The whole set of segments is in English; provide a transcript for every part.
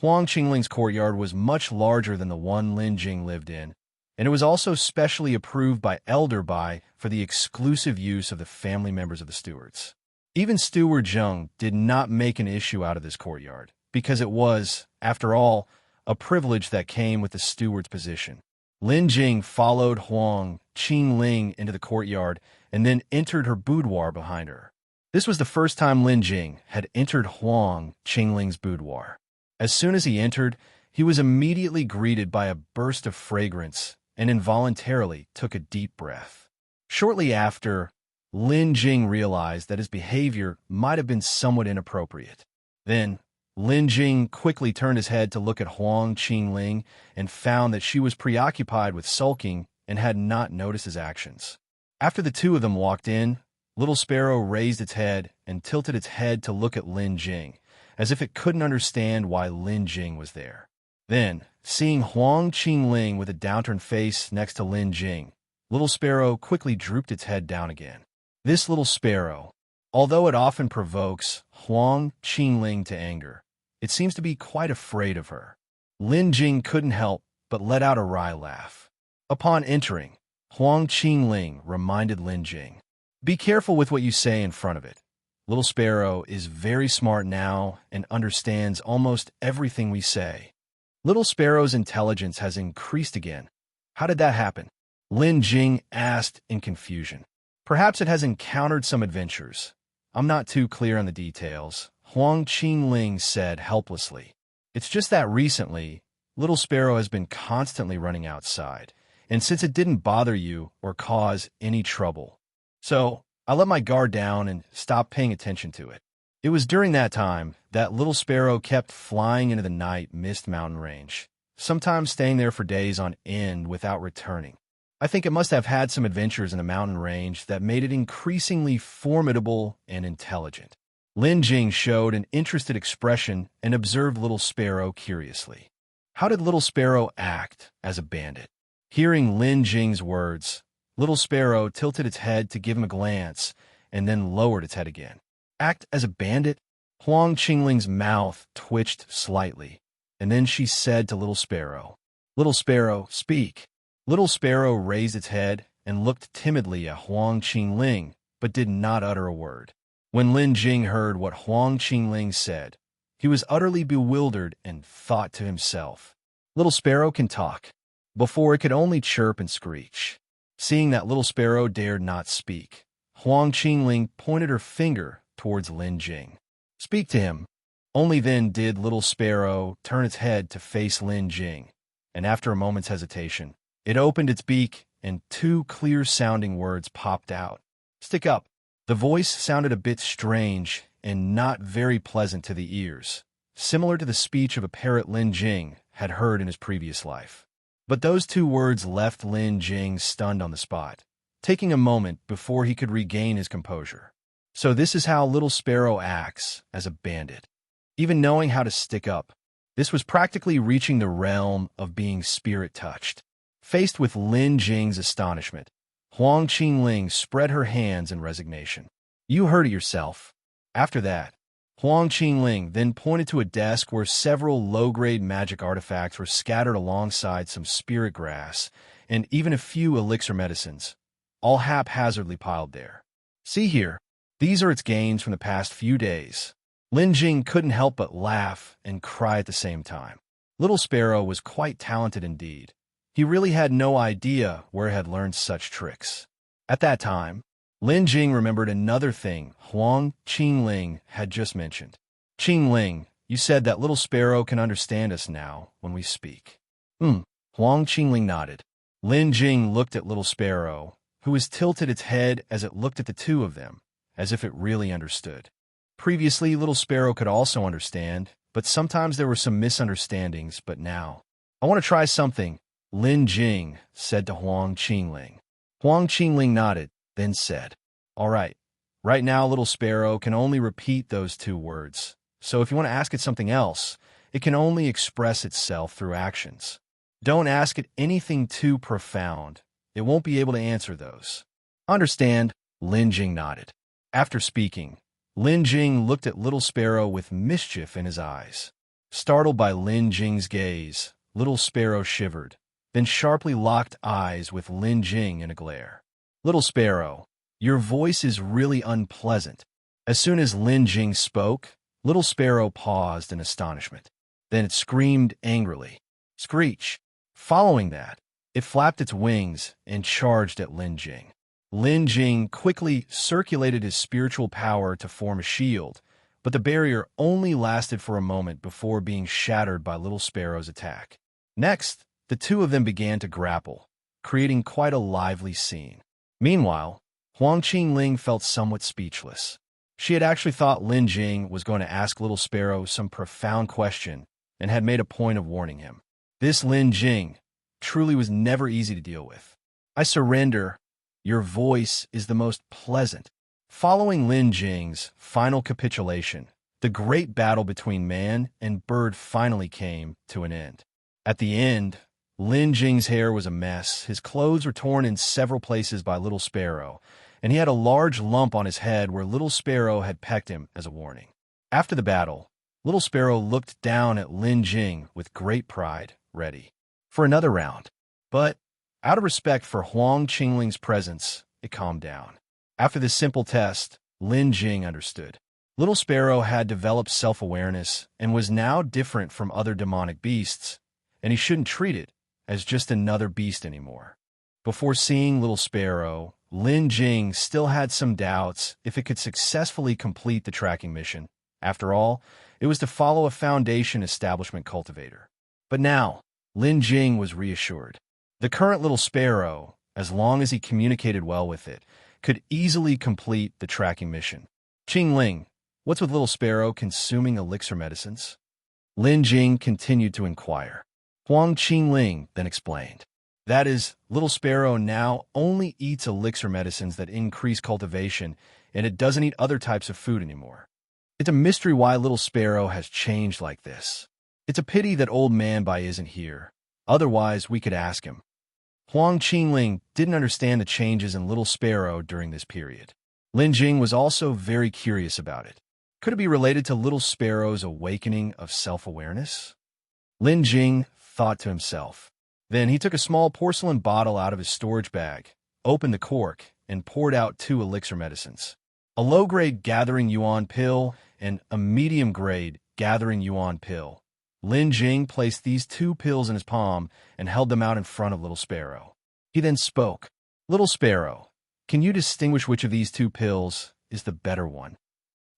Qjngqing's courtyard was much larger than the one Lin Jing lived in, and it was also specially approved by Elder Bai for the exclusive use of the family members of the stewards. Even Steward Zheng did not make an issue out of this courtyard, because it was, after all, a privilege that came with the steward's position. Lin Jing followed Qjngqing into the courtyard and then entered her boudoir behind her. This was the first time Lin Jing had entered Qjngqing's boudoir. As soon as he entered, he was immediately greeted by a burst of fragrance and involuntarily took a deep breath. Shortly after, Lin Jing realized that his behavior might have been somewhat inappropriate. Then, Lin Jing quickly turned his head to look at Qjngqing and found that she was preoccupied with sulking and had not noticed his actions. After the two of them walked in, Little Sparrow raised its head and tilted its head to look at Lin Jing, as if it couldn't understand why Lin Jing was there. Then, seeing Qjngqing with a downturned face next to Lin Jing, Little Sparrow quickly drooped its head down again. This little sparrow, although it often provokes Qjngqing to anger, it seems to be quite afraid of her. Lin Jing couldn't help but let out a wry laugh. Upon entering, Qjngqing reminded Lin Jing, "Be careful with what you say in front of it. Little Sparrow is very smart now and understands almost everything we say." Little Sparrow's intelligence has increased again. How did that happen? Lin Jing asked in confusion. Perhaps it has encountered some adventures. I'm not too clear on the details, Qjngqing said helplessly. It's just that recently, Little Sparrow has been constantly running outside, and since it didn't bother you or cause any trouble, so I let my guard down and stopped paying attention to it. It was during that time that Little Sparrow kept flying into the night mist mountain range, sometimes staying there for days on end without returning. I think it must have had some adventures in the mountain range that made it increasingly formidable and intelligent. Lin Jing showed an interested expression and observed Little Sparrow curiously. How did Little Sparrow act as a bandit? Hearing Lin Jing's words, Little Sparrow tilted its head to give him a glance and then lowered its head again. Act as a bandit? Qjngqing's mouth twitched slightly, and then she said to Little Sparrow, "Little Sparrow, speak." Little Sparrow raised its head and looked timidly at Qjngqing, but did not utter a word. When Lin Jing heard what Qjngqing said, he was utterly bewildered and thought to himself, "Little Sparrow can talk." Before it could only chirp and screech. Seeing that Little Sparrow dared not speak, Qjngqing pointed her finger towards Lin Jing. "Speak to him." Only then did Little Sparrow turn its head to face Lin Jing, and after a moment's hesitation, it opened its beak and two clear-sounding words popped out. "Stick up." The voice sounded a bit strange and not very pleasant to the ears, similar to the speech of a parrot Lin Jing had heard in his previous life. But those two words left Lin Jing stunned on the spot, taking a moment before he could regain his composure. So this is how Little Sparrow acts as a bandit. Even knowing how to stick up, this was practically reaching the realm of being spirit-touched. Faced with Lin Jing's astonishment, Qjngqing spread her hands in resignation. "You heard it yourself." After that, Qjngqing then pointed to a desk where several low-grade magic artifacts were scattered alongside some spirit grass and even a few elixir medicines, all haphazardly piled there. "See here, these are its gains from the past few days." Lin Jing couldn't help but laugh and cry at the same time. Little Sparrow was quite talented indeed. He really had no idea where he had learned such tricks. At that time, Lin Jing remembered another thing Qjngqing had just mentioned. "Qjngqing, you said that Little Sparrow can understand us now when we speak." Qjngqing nodded. Lin Jing looked at Little Sparrow, who was tilted its head as it looked at the two of them, as if it really understood. Previously, Little Sparrow could also understand, but sometimes there were some misunderstandings, but now, "I want to try something," Lin Jing said to Qjngqing. Qjngqing nodded, then said, "All right. Right now, Little Sparrow can only repeat those two words, so if you want to ask it something else, it can only express itself through actions. Don't ask it anything too profound. It won't be able to answer those." "Understand," Lin Jing nodded. After speaking, Lin Jing looked at Little Sparrow with mischief in his eyes. Startled by Lin Jing's gaze, little Sparrow shivered, then sharply locked eyes with Lin Jing in a glare. Little Sparrow, your voice is really unpleasant. As soon as Lin Jing spoke, little Sparrow paused in astonishment. Then it screamed angrily. Screech! Following that, it flapped its wings and charged at Lin Jing. Lin Jing quickly circulated his spiritual power to form a shield, but the barrier only lasted for a moment before being shattered by little Sparrow's attack. Next, the two of them began to grapple, creating quite a lively scene. Meanwhile, Qjngqing felt somewhat speechless. She had actually thought Lin Jing was going to ask little Sparrow some profound question and had made a point of warning him. This Lin Jing truly was never easy to deal with. I surrender. Your voice is the most pleasant. Following Lin Jing's final capitulation, the great battle between man and bird finally came to an end. At the end, Lin Jing's hair was a mess, his clothes were torn in several places by little Sparrow, and he had a large lump on his head where little Sparrow had pecked him as a warning. After the battle, little Sparrow looked down at Lin Jing with great pride, ready for another round. But out of respect for Qjngqing's presence, it calmed down. After this simple test, Lin Jing understood. Little Sparrow had developed self-awareness and was now different from other demonic beasts, and he shouldn't treat it as just another beast anymore. Before seeing little Sparrow, Lin Jing still had some doubts if it could successfully complete the tracking mission. After all, it was to follow a Foundation establishment cultivator. But now, Lin Jing was reassured. The current little Sparrow, as long as he communicated well with it, could easily complete the tracking mission. Qjngqing, what's with little Sparrow consuming elixir medicines? Lin Jing continued to inquire. Qjngqing then explained. That is, little Sparrow now only eats elixir medicines that increase cultivation, and it doesn't eat other types of food anymore. It's a mystery why little Sparrow has changed like this. It's a pity that old man Bai isn't here. Otherwise, we could ask him. Qjngqing didn't understand the changes in little Sparrow during this period. Lin Jing was also very curious about it. Could it be related to little Sparrow's awakening of self-awareness? Lin Jing thought to himself. Then he took a small porcelain bottle out of his storage bag, opened the cork, and poured out 2 elixir medicines. A low-grade gathering yuan pill and a medium-grade gathering yuan pill. Lin Jing placed these 2 pills in his palm and held them out in front of little Sparrow. He then spoke. Little Sparrow, can you distinguish which of these 2 pills is the better one?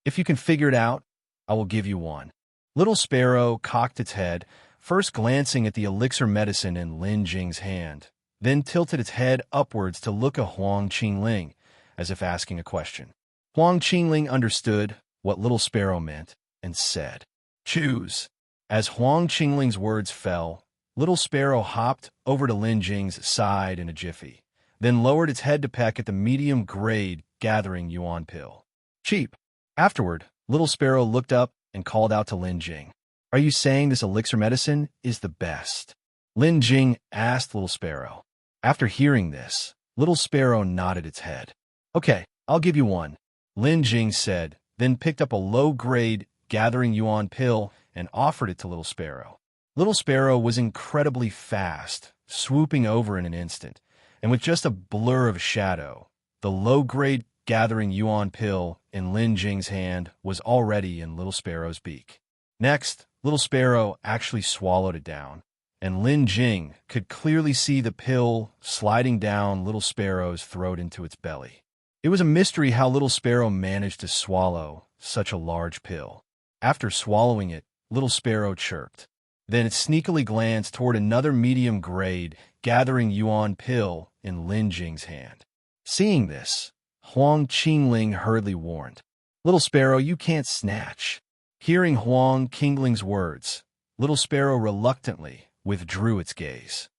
If you can figure it out, I will give you one. Little Sparrow cocked its head, first glancing at the elixir medicine in Lin Jing's hand, then tilted its head upwards to look at Qjngqing, as if asking a question. Qjngqing understood what little Sparrow meant and said, Choose. As Qjngqing's words fell, little Sparrow hopped over to Lin Jing's side in a jiffy, then lowered its head to peck at the medium-grade gathering yuan pill. Cheap. Afterward, little Sparrow looked up and called out to Lin Jing. Are you saying this elixir medicine is the best? Lin Jing asked little Sparrow. After hearing this, little Sparrow nodded its head. Okay, I'll give you one, Lin Jing said, then picked up a low-grade gathering yuan pill and offered it to little Sparrow. Little Sparrow was incredibly fast, swooping over in an instant, and with just a blur of shadow, the low-grade gathering yuan pill in Lin Jing's hand was already in little Sparrow's beak. Next, little Sparrow actually swallowed it down, and Lin Jing could clearly see the pill sliding down little Sparrow's throat into its belly. It was a mystery how little Sparrow managed to swallow such a large pill. After swallowing it, little Sparrow chirped. Then it sneakily glanced toward another medium-grade gathering yuan pill in Lin Jing's hand. Seeing this, Qjngqing hurriedly warned, Little Sparrow, you can't snatch. Hearing Qjngqing's words, little Sparrow reluctantly withdrew its gaze.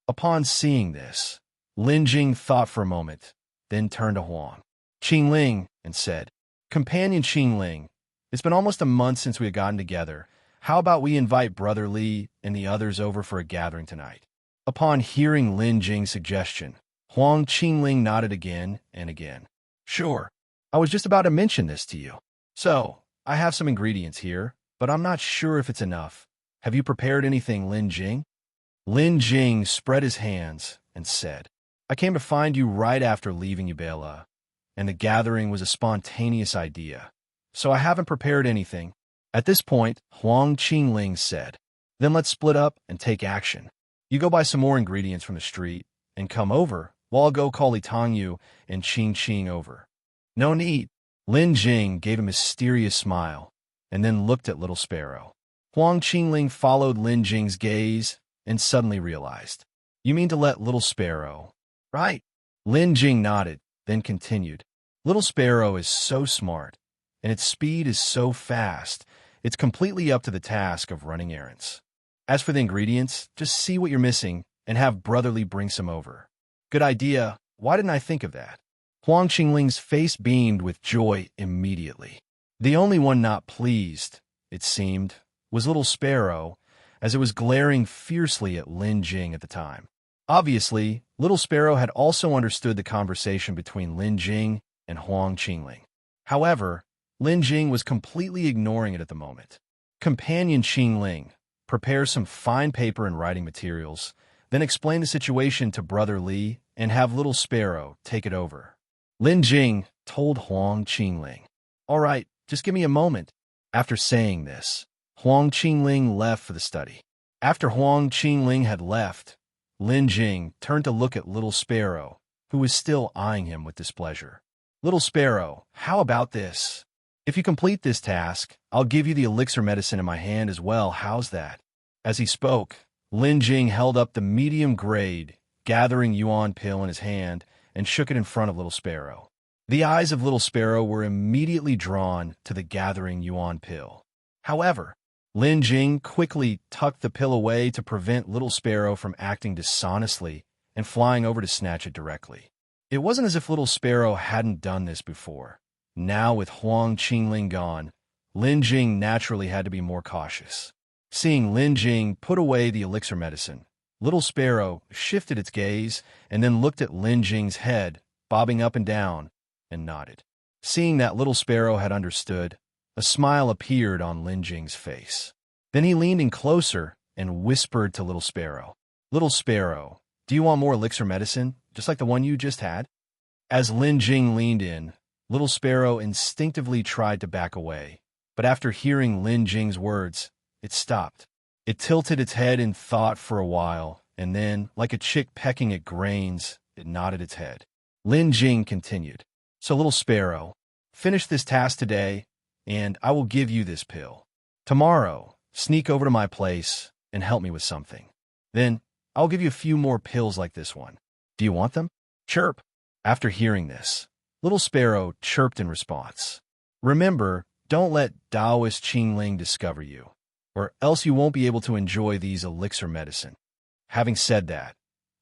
Upon seeing this, Lin Jing thought for a moment, then turned to Qjngqing and said, Companion Qjngqing, it's been almost a month since we had gotten together. How about we invite Brother Li and the others over for a gathering tonight? Upon hearing Lin Jing's suggestion, Qjngqing nodded again and again. Sure, I was just about to mention this to you. So, I have some ingredients here, but I'm not sure if it's enough. Have you prepared anything, Lin Jing? Lin Jing spread his hands and said, I came to find you right after leaving Ubela, and the gathering was a spontaneous idea, so I haven't prepared anything. At this point, Qjngqing said, then let's split up and take action. You go buy some more ingredients from the street and come over, while I'll go call Litanyu and Qjngqing over. No need. Lin Jing gave a mysterious smile and then looked at Little Sparrow. Qjngqing followed Lin Jing's gaze and suddenly realized, you mean to let Little Sparrow, right? Lin Jing nodded, then continued, Little Sparrow is so smart, and its speed is so fast, it's completely up to the task of running errands. As for the ingredients, just see what you're missing and have Brotherly bring some over. Good idea. Why didn't I think of that? Qjngqing's face beamed with joy immediately. The only one not pleased, it seemed, was Little Sparrow, as it was glaring fiercely at Lin Jing at the time. Obviously, Little Sparrow had also understood the conversation between Lin Jing and Qjngqing. However, Lin Jing was completely ignoring it at the moment. Companion Qjngqing, prepare some fine paper and writing materials, then explain the situation to Brother Li and have Little Sparrow take it over. Lin Jing told Qjngqing. All right, just give me a moment. After saying this, Qjngqing left for the study. After Qjngqing had left, Lin Jing turned to look at Little Sparrow, who was still eyeing him with displeasure. Little Sparrow, how about this? If you complete this task, I'll give you the elixir medicine in my hand as well. How's that? As he spoke, Lin Jing held up the medium-grade, gathering yuan pill in his hand and shook it in front of Little Sparrow. The eyes of Little Sparrow were immediately drawn to the gathering yuan pill. However, Lin Jing quickly tucked the pill away to prevent Little Sparrow from acting dishonestly and flying over to snatch it directly. It wasn't as if Little Sparrow hadn't done this before. Now, with Qjngqing gone, Lin Jing naturally had to be more cautious. Seeing Lin Jing put away the elixir medicine, Little Sparrow shifted its gaze and then looked at Lin Jing's head, bobbing up and down, and nodded. Seeing that Little Sparrow had understood, a smile appeared on Lin Jing's face. Then he leaned in closer and whispered to Little Sparrow, Little Sparrow, do you want more elixir medicine, just like the one you just had? As Lin Jing leaned in, Little Sparrow instinctively tried to back away, but after hearing Lin Jing's words, it stopped. It tilted its head in thought for a while, and then, like a chick pecking at grains, it nodded its head. Lin Jing continued, So Little Sparrow, finish this task today, and I will give you this pill. Tomorrow, sneak over to my place and help me with something. Then, I'll give you a few more pills like this one. Do you want them? Chirp. After hearing this, Little Sparrow chirped in response. Remember, don't let Taoist Qjngqing discover you, or else you won't be able to enjoy these elixir medicine. Having said that,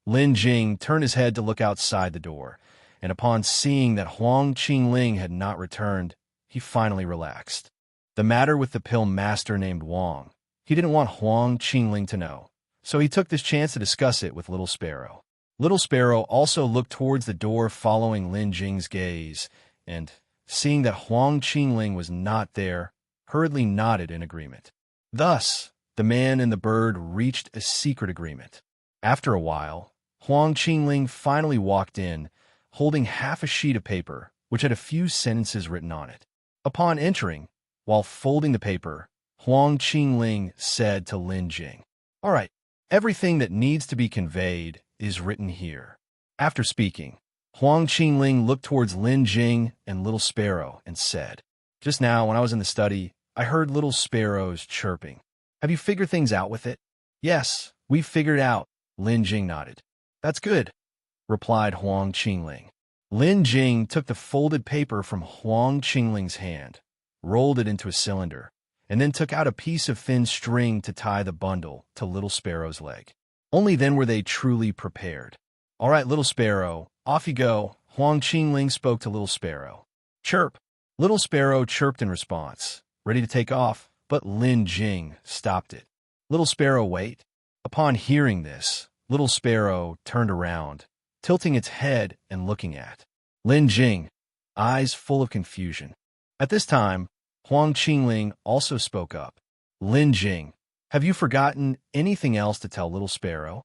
Lin Jing turned his head to look outside the door, and upon seeing that Qjngqing had not returned, he finally relaxed. The matter with the pill master named Wang, he didn't want Qjngqing to know, so he took this chance to discuss it with Little Sparrow. Little Sparrow also looked towards the door following Lin Jing's gaze, and, seeing that Qjngqing was not there, hurriedly nodded in agreement. Thus, the man and the bird reached a secret agreement. After a while, Qjngqing finally walked in, holding half a sheet of paper, which had a few sentences written on it. Upon entering, while folding the paper, Qjngqing said to Lin Jing, All right, everything that needs to be conveyed is written here. After speaking, Qjngqing looked towards Lin Jing and Little Sparrow and said, Just now, when I was in the study, I heard Little Sparrow's chirping. Have you figured things out with it? Yes, we've figured out, Lin Jing nodded. That's good, replied Qjngqing. Lin Jing took the folded paper from Qjngqing's hand, rolled it into a cylinder, and then took out a piece of thin string to tie the bundle to Little Sparrow's leg. Only then were they truly prepared. All right, Little Sparrow, off you go, Qjngqing spoke to Little Sparrow. Chirp. Little Sparrow chirped in response, ready to take off, but Lin Jing stopped it. Little Sparrow, wait. Upon hearing this, Little Sparrow turned around, tilting its head and looking at Lin Jing, eyes full of confusion. At this time, Qjngqing also spoke up. Lin Jing, Have you forgotten anything else to tell little Sparrow?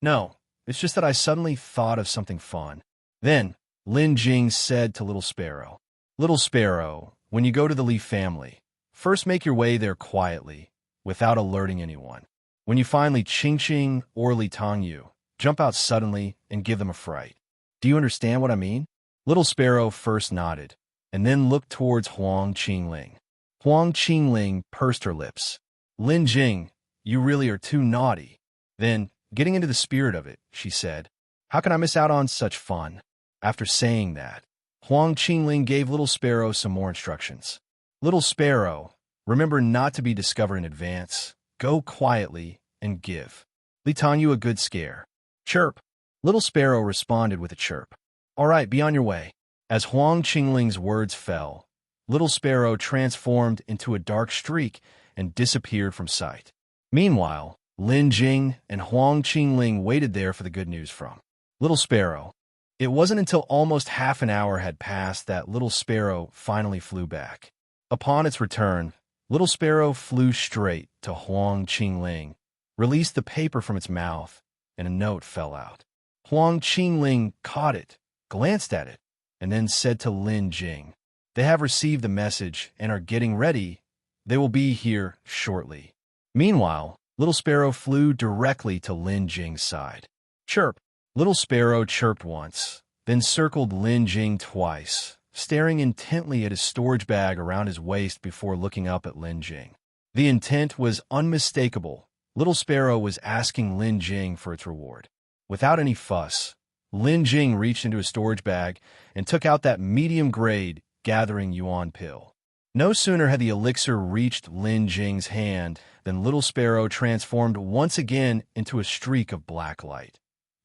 No, it's just that I suddenly thought of something fun. Then, Lin Jing said to little Sparrow, Little Sparrow, when you go to the Leaf family, first make your way there quietly, without alerting anyone. When you find Qjngqing or Tongyu, jump out suddenly and give them a fright. Do you understand what I mean? Little Sparrow first nodded, and then looked towards Qjngqing. Qjngqing pursed her lips. Lin Jing, you really are too naughty. Then, getting into the spirit of it, she said, How can I miss out on such fun? After saying that, Qjngqing gave little Sparrow some more instructions. Little Sparrow, remember not to be discovered in advance. Go quietly and give Tongyu a good scare. Chirp. Little Sparrow responded with a chirp. All right, be on your way. As Qjngqing's words fell, little Sparrow transformed into a dark streak and disappeared from sight. Meanwhile, Lin Jing and Qjngqing waited there for the good news from little Sparrow. It wasn't until almost half an hour had passed that little Sparrow finally flew back. Upon its return, little Sparrow flew straight to Qjngqing, released the paper from its mouth, and a note fell out. Qjngqing caught it, glanced at it, and then said to Lin Jing, They have received the message and are getting ready. They will be here shortly. Meanwhile, little Sparrow flew directly to Lin Jing's side. Chirp. Little Sparrow chirped once, then circled Lin Jing twice, staring intently at his storage bag around his waist before looking up at Lin Jing. The intent was unmistakable. Little Sparrow was asking Lin Jing for its reward. Without any fuss, Lin Jing reached into his storage bag and took out that medium-grade gathering yuan pill. No sooner had the elixir reached Lin Jing's hand than little Sparrow transformed once again into a streak of black light,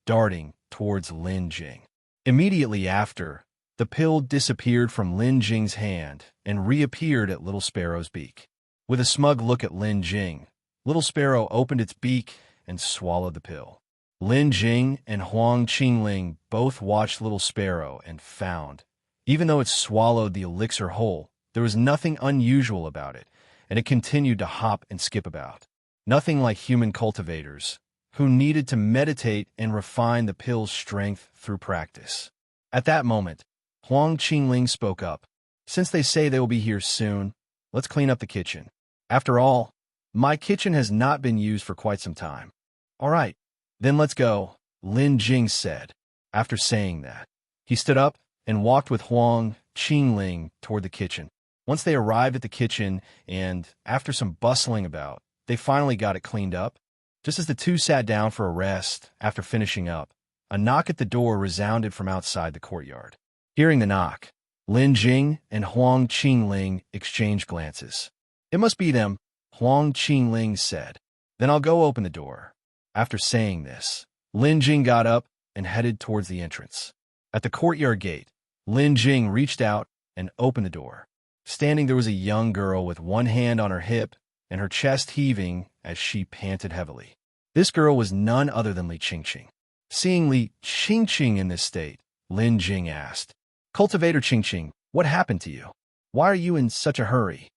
darting towards Lin Jing. Immediately after, the pill disappeared from Lin Jing's hand and reappeared at little Sparrow's beak. With a smug look at Lin Jing, little Sparrow opened its beak and swallowed the pill. Lin Jing and Qjngqing both watched little Sparrow and found, even though it swallowed the elixir whole, there was nothing unusual about it, and it continued to hop and skip about. Nothing like human cultivators, who needed to meditate and refine the pill's strength through practice. At that moment, Qjngqing spoke up. Since they say they will be here soon, let's clean up the kitchen. After all, my kitchen has not been used for quite some time. All right, then let's go, Lin Jing said. After saying that, he stood up and walked with Qjngqing toward the kitchen. Once they arrived at the kitchen and, after some bustling about, they finally got it cleaned up. Just as the two sat down for a rest after finishing up, a knock at the door resounded from outside the courtyard. Hearing the knock, Lin Jing and Qjngqing exchanged glances. It must be them, Qjngqing said. Then I'll go open the door. After saying this, Lin Jing got up and headed towards the entrance. At the courtyard gate, Lin Jing reached out and opened the door. Standing there was a young girl with one hand on her hip and her chest heaving as she panted heavily. This girl was none other than Qjngqing. Seeing Qjngqing in this state, Lin Jing asked, Cultivator Qjngqing, what happened to you? Why are you in such a hurry?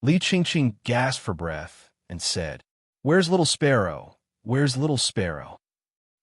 Qjngqing gasped for breath and said, Where's little Sparrow? Where's little Sparrow?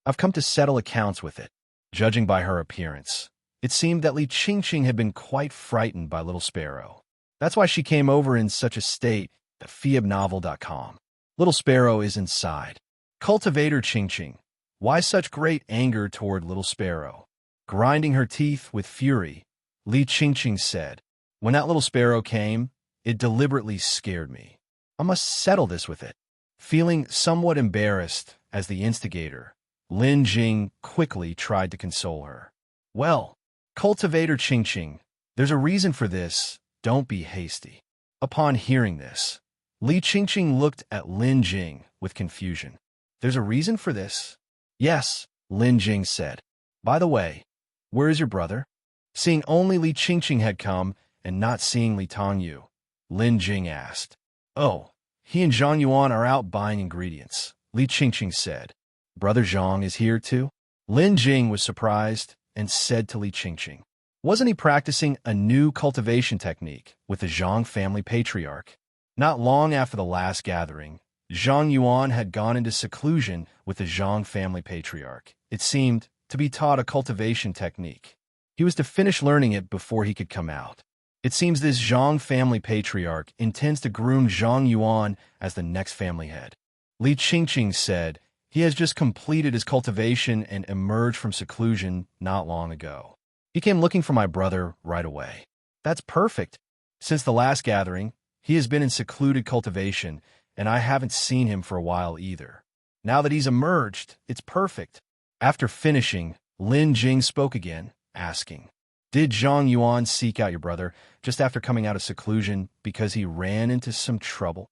I've come to settle accounts with it. Judging by her appearance, it seemed that Qjngqing had been quite frightened by little Sparrow. That's why she came over in such a state. The phoebnovel.com. Little Sparrow is inside. Cultivator Qjngqing. Why such great anger toward little Sparrow? Grinding her teeth with fury, Qjngqing said, When that little Sparrow came, it deliberately scared me. I must settle this with it. Feeling somewhat embarrassed as the instigator, Lin Jing quickly tried to console her. Well, Cultivator Qjngqing, there's a reason for this. Don't be hasty. Upon hearing this, Qjngqing looked at Lin Jing with confusion. There's a reason for this? Yes, Lin Jing said. By the way, where is your brother? Seeing only Qjngqing had come and not seeing Tongyu, Lin Jing asked. Oh, he and Zhang Yuan are out buying ingredients, Qjngqing said. Brother Zhang is here too? Lin Jing was surprised and said to Qjngqing, Wasn't he practicing a new cultivation technique with the Zhang family patriarch? Not long after the last gathering, Zhang Yuan had gone into seclusion with the Zhang family patriarch. It seemed to be taught a cultivation technique. He was to finish learning it before he could come out. It seems this Zhang family patriarch intends to groom Zhang Yuan as the next family head. Li Qingqing said he has just completed his cultivation and emerged from seclusion not long ago. He came looking for my brother right away. That's perfect. Since the last gathering, he has been in secluded cultivation, and I haven't seen him for a while either. Now that he's emerged, it's perfect. After finishing, Lin Jing spoke again, asking, "Did Zhang Yuan seek out your brother just after coming out of seclusion because he ran into some trouble?"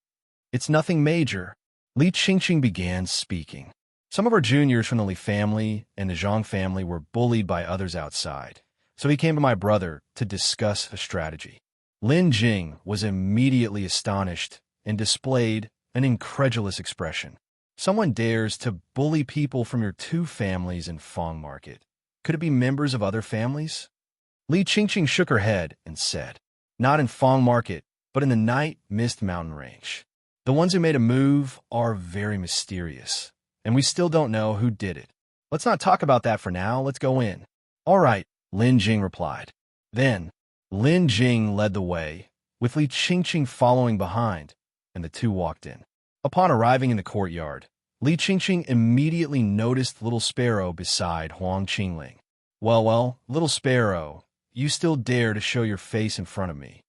"It's nothing major." Li Qingqing began speaking. "Some of our juniors from the Li family and the Zhang family were bullied by others outside, so he came to my brother to discuss a strategy." Lin Jing was immediately astonished and displayed an incredulous expression. "Someone dares to bully people from your two families in Fong Market. Could it be members of other families?" Li Qingqing shook her head and said, "Not in Fong Market, but in the Night Mist Mountain Range. The ones who made a move are very mysterious, and we still don't know who did it. Let's not talk about that for now. Let's go in." "All right," Lin Jing replied. Then, Lin Jing led the way, with Li Qingqing following behind, and the two walked in. Upon arriving in the courtyard, Li Qingqing immediately noticed Little Sparrow beside Qjngqing. Well, Little Sparrow, you still dare to show your face in front of me."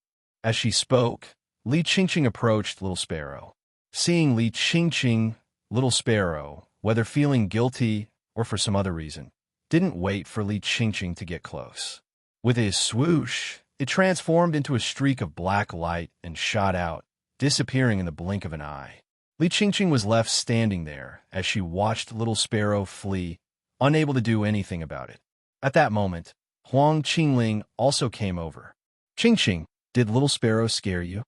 As she spoke, Li Qingqing approached Little Sparrow. Seeing Li Qingqing, Little Sparrow, whether feeling guilty or for some other reason, didn't wait for Li Qingqing to get close. With his swoosh, it transformed into a streak of black light and shot out, disappearing in the blink of an eye. Li Qingqing was left standing there as she watched Little Sparrow flee, unable to do anything about it. At that moment, Qjngqing also came over. "Qingqing, did Little Sparrow scare you?"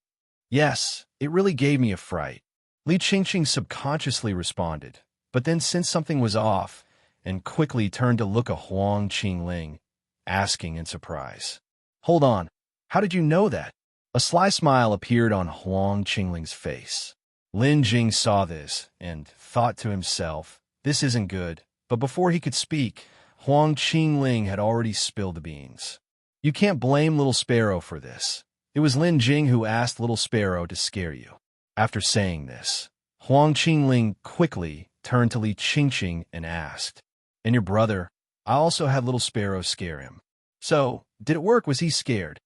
"Yes, it really gave me a fright," Li Qingqing subconsciously responded, but then sensed something was off and quickly turned to look at Qjngqing, asking in surprise, "Hold on, how did you know that?" A sly smile appeared on Qjngqing's face. Lin Jing saw this and thought to himself, "This isn't good," but before he could speak, Qjngqing had already spilled the beans. "You can't blame Little Sparrow for this. It was Lin Jing who asked Little Sparrow to scare you." After saying this, Qjngqing quickly turned to Li Qingqing and asked, "And your brother? I also had Little Sparrow scare him. So, did it work? Was he scared?"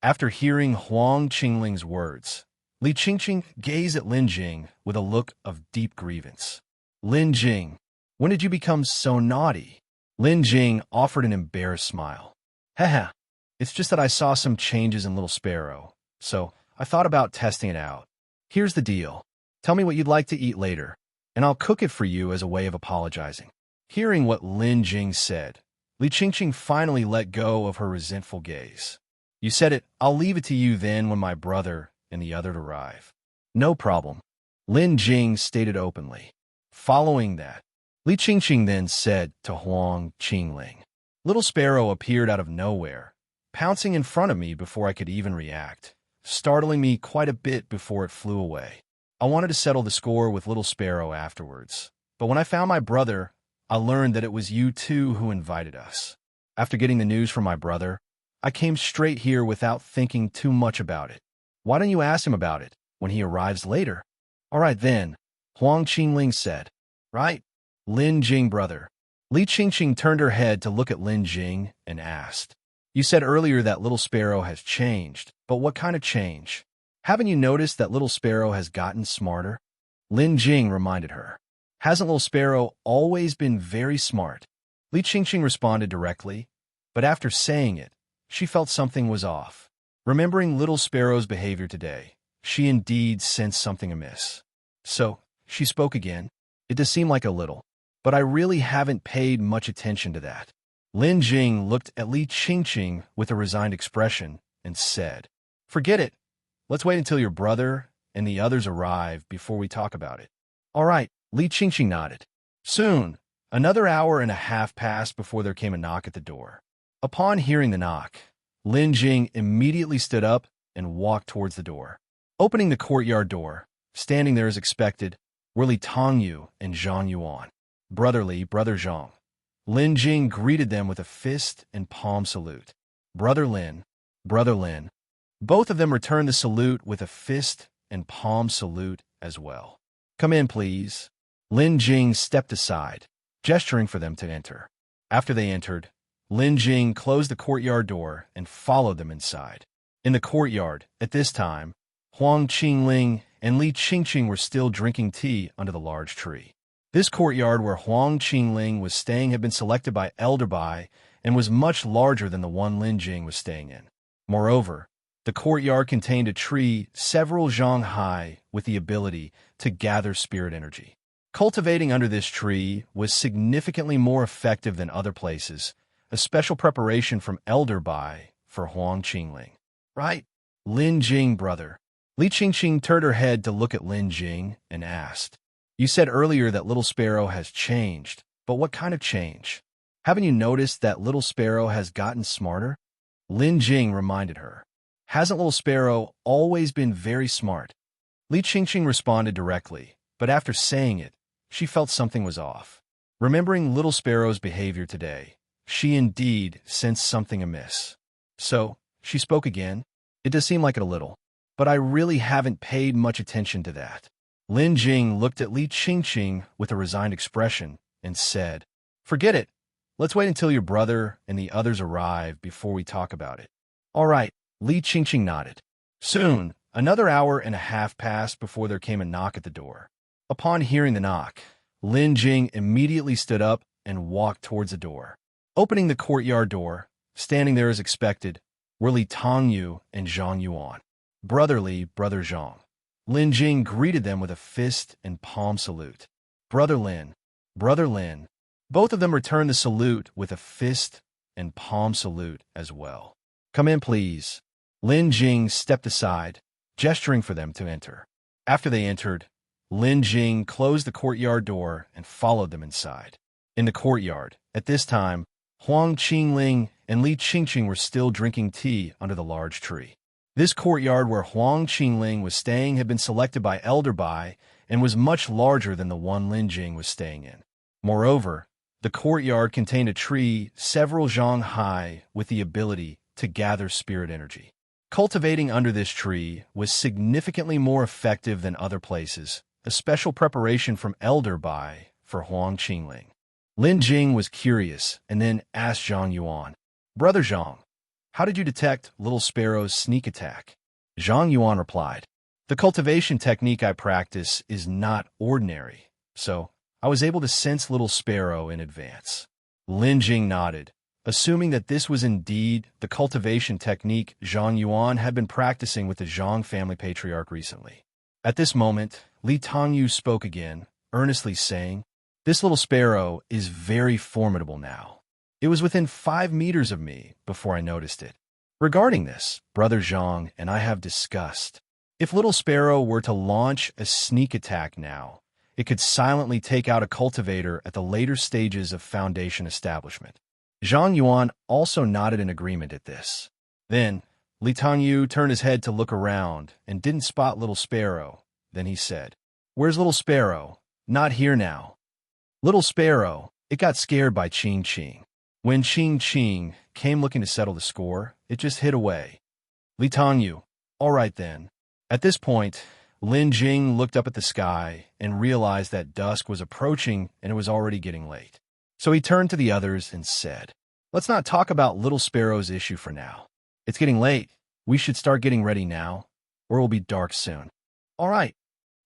After hearing Qjngqing's words, Li Qingqing gazed at Lin Jing with a look of deep grievance. "Lin Jing, when did you become so naughty?" Lin Jing offered an embarrassed smile. "Haha, it's just that I saw some changes in Little Sparrow, so I thought about testing it out. Here's the deal. Tell me what you'd like to eat later, and I'll cook it for you as a way of apologizing." Hearing what Lin Jing said, Li Qingqing finally let go of her resentful gaze. "You said it. I'll leave it to you then when my brother and the other arrive." "No problem," Lin Jing stated openly. Following that, Li Qingqing then said to Qjngqing, "Little Sparrow appeared out of nowhere, pouncing in front of me before I could even react, startling me quite a bit before it flew away. I wanted to settle the score with Little Sparrow afterwards, but when I found my brother, I learned that it was you two who invited us. After getting the news from my brother, I came straight here without thinking too much about it. Why don't you ask him about it when he arrives later?" "All right then," Qjngqing said. "Right, Lin Jing brother." Li Qingqing turned her head to look at Lin Jing and asked, "You said earlier that Little Sparrow has changed, but what kind of change? Haven't you noticed that Little Sparrow has gotten smarter?" Lin Jing reminded her. "Hasn't Little Sparrow always been very smart?" Li Qingqing responded directly, but after saying it, she felt something was off. Remembering Little Sparrow's behavior today, she indeed sensed something amiss. So, she spoke again. "It does seem like a little, but I really haven't paid much attention to that." Lin Jing looked at Li Qingqing with a resigned expression and said, "Forget it. Let's wait until your brother and the others arrive before we talk about it." "All right," Li Qingqing nodded. Soon, another hour and a half passed before there came a knock at the door. Upon hearing the knock, Lin Jing immediately stood up and walked towards the door. Opening the courtyard door, standing there as expected, were Li Tongyu and Zhang Yuan. Brother Li, Brother Zhang. Lin Jing greeted them with a fist and palm salute. Brother Lin, Brother Lin. Both of them returned the salute with a fist and palm salute as well. Come in, please. Lin Jing stepped aside, gesturing for them to enter. After they entered, Lin Jing closed the courtyard door and followed them inside. In the courtyard, at this time, Qjngqing and Qjngqing were still drinking tea under the large tree. This courtyard where Qjngqing was staying had been selected by Elder Bai and was much larger than the one Lin Jing was staying in. Moreover, the courtyard contained a tree several zhang high with the ability to gather spirit energy. Cultivating under this tree was significantly more effective than other places, a special preparation from Elder Bai for Qjngqing. Right? Lin Jing, brother. Li Qjngqing turned her head to look at Lin Jing and asked, "You said earlier that Little Sparrow has changed, but what kind of change? Haven't you noticed that Little Sparrow has gotten smarter?" Lin Jing reminded her. "Hasn't Little Sparrow always been very smart?" Li Qjngqing responded directly, but after saying it, she felt something was off. Remembering Little Sparrow's behavior today, she indeed sensed something amiss. So, she spoke again. "It does seem like it a little, but I really haven't paid much attention to that." Lin Jing looked at Li Qjngqing with a resigned expression and said, "Forget it. Let's wait until your brother and the others arrive before we talk about it." "All right," Li Qjngqing nodded. Soon, another hour and a half passed before there came a knock at the door. Upon hearing the knock, Lin Jing immediately stood up and walked towards the door. Opening the courtyard door, standing there as expected, were Li Tongyu and Zhang Yuan. Brother Li, Brother Zhang. Lin Jing greeted them with a fist and palm salute. Brother Lin, Brother Lin. Both of them returned the salute with a fist and palm salute as well. "Come in, please." Lin Jing stepped aside, gesturing for them to enter. After they entered, Lin Jing closed the courtyard door and followed them inside. In the courtyard, at this time, Qjngqing and Qjngqing were still drinking tea under the large tree. This courtyard where Qjngqing was staying had been selected by Elder Bai and was much larger than the one Lin Jing was staying in. Moreover, the courtyard contained a tree several zhang high with the ability to gather spirit energy. Cultivating under this tree was significantly more effective than other places, a special preparation from Elder Bai for Qjngqing. Lin Jing was curious and then asked Zhang Yuan, "Brother Zhang, how did you detect Little Sparrow's sneak attack?" Zhang Yuan replied, "The cultivation technique I practice is not ordinary, so I was able to sense Little Sparrow in advance." Lin Jing nodded, assuming that this was indeed the cultivation technique Zhang Yuan had been practicing with the Zhang family patriarch recently. At this moment, Li Tongyu spoke again, earnestly saying, "This Little Sparrow is very formidable now. It was within 5 meters of me before I noticed it. Regarding this, Brother Zhang and I have discussed. If Little Sparrow were to launch a sneak attack now, it could silently take out a cultivator at the later stages of foundation establishment." Zhang Yuan also nodded in agreement at this. Then, Li Tongyu turned his head to look around and didn't spot Little Sparrow. Then he said, "Where's Little Sparrow? Not here now." Little Sparrow, it got scared by Qjngqing. When Qjngqing came looking to settle the score, it just hid away. Li Tongyu, all right then. At this point, Lin Jing looked up at the sky and realized that dusk was approaching and it was already getting late. So he turned to the others and said, "Let's not talk about Little Sparrow's issue for now. It's getting late. We should start getting ready now, or it will be dark soon." "All right."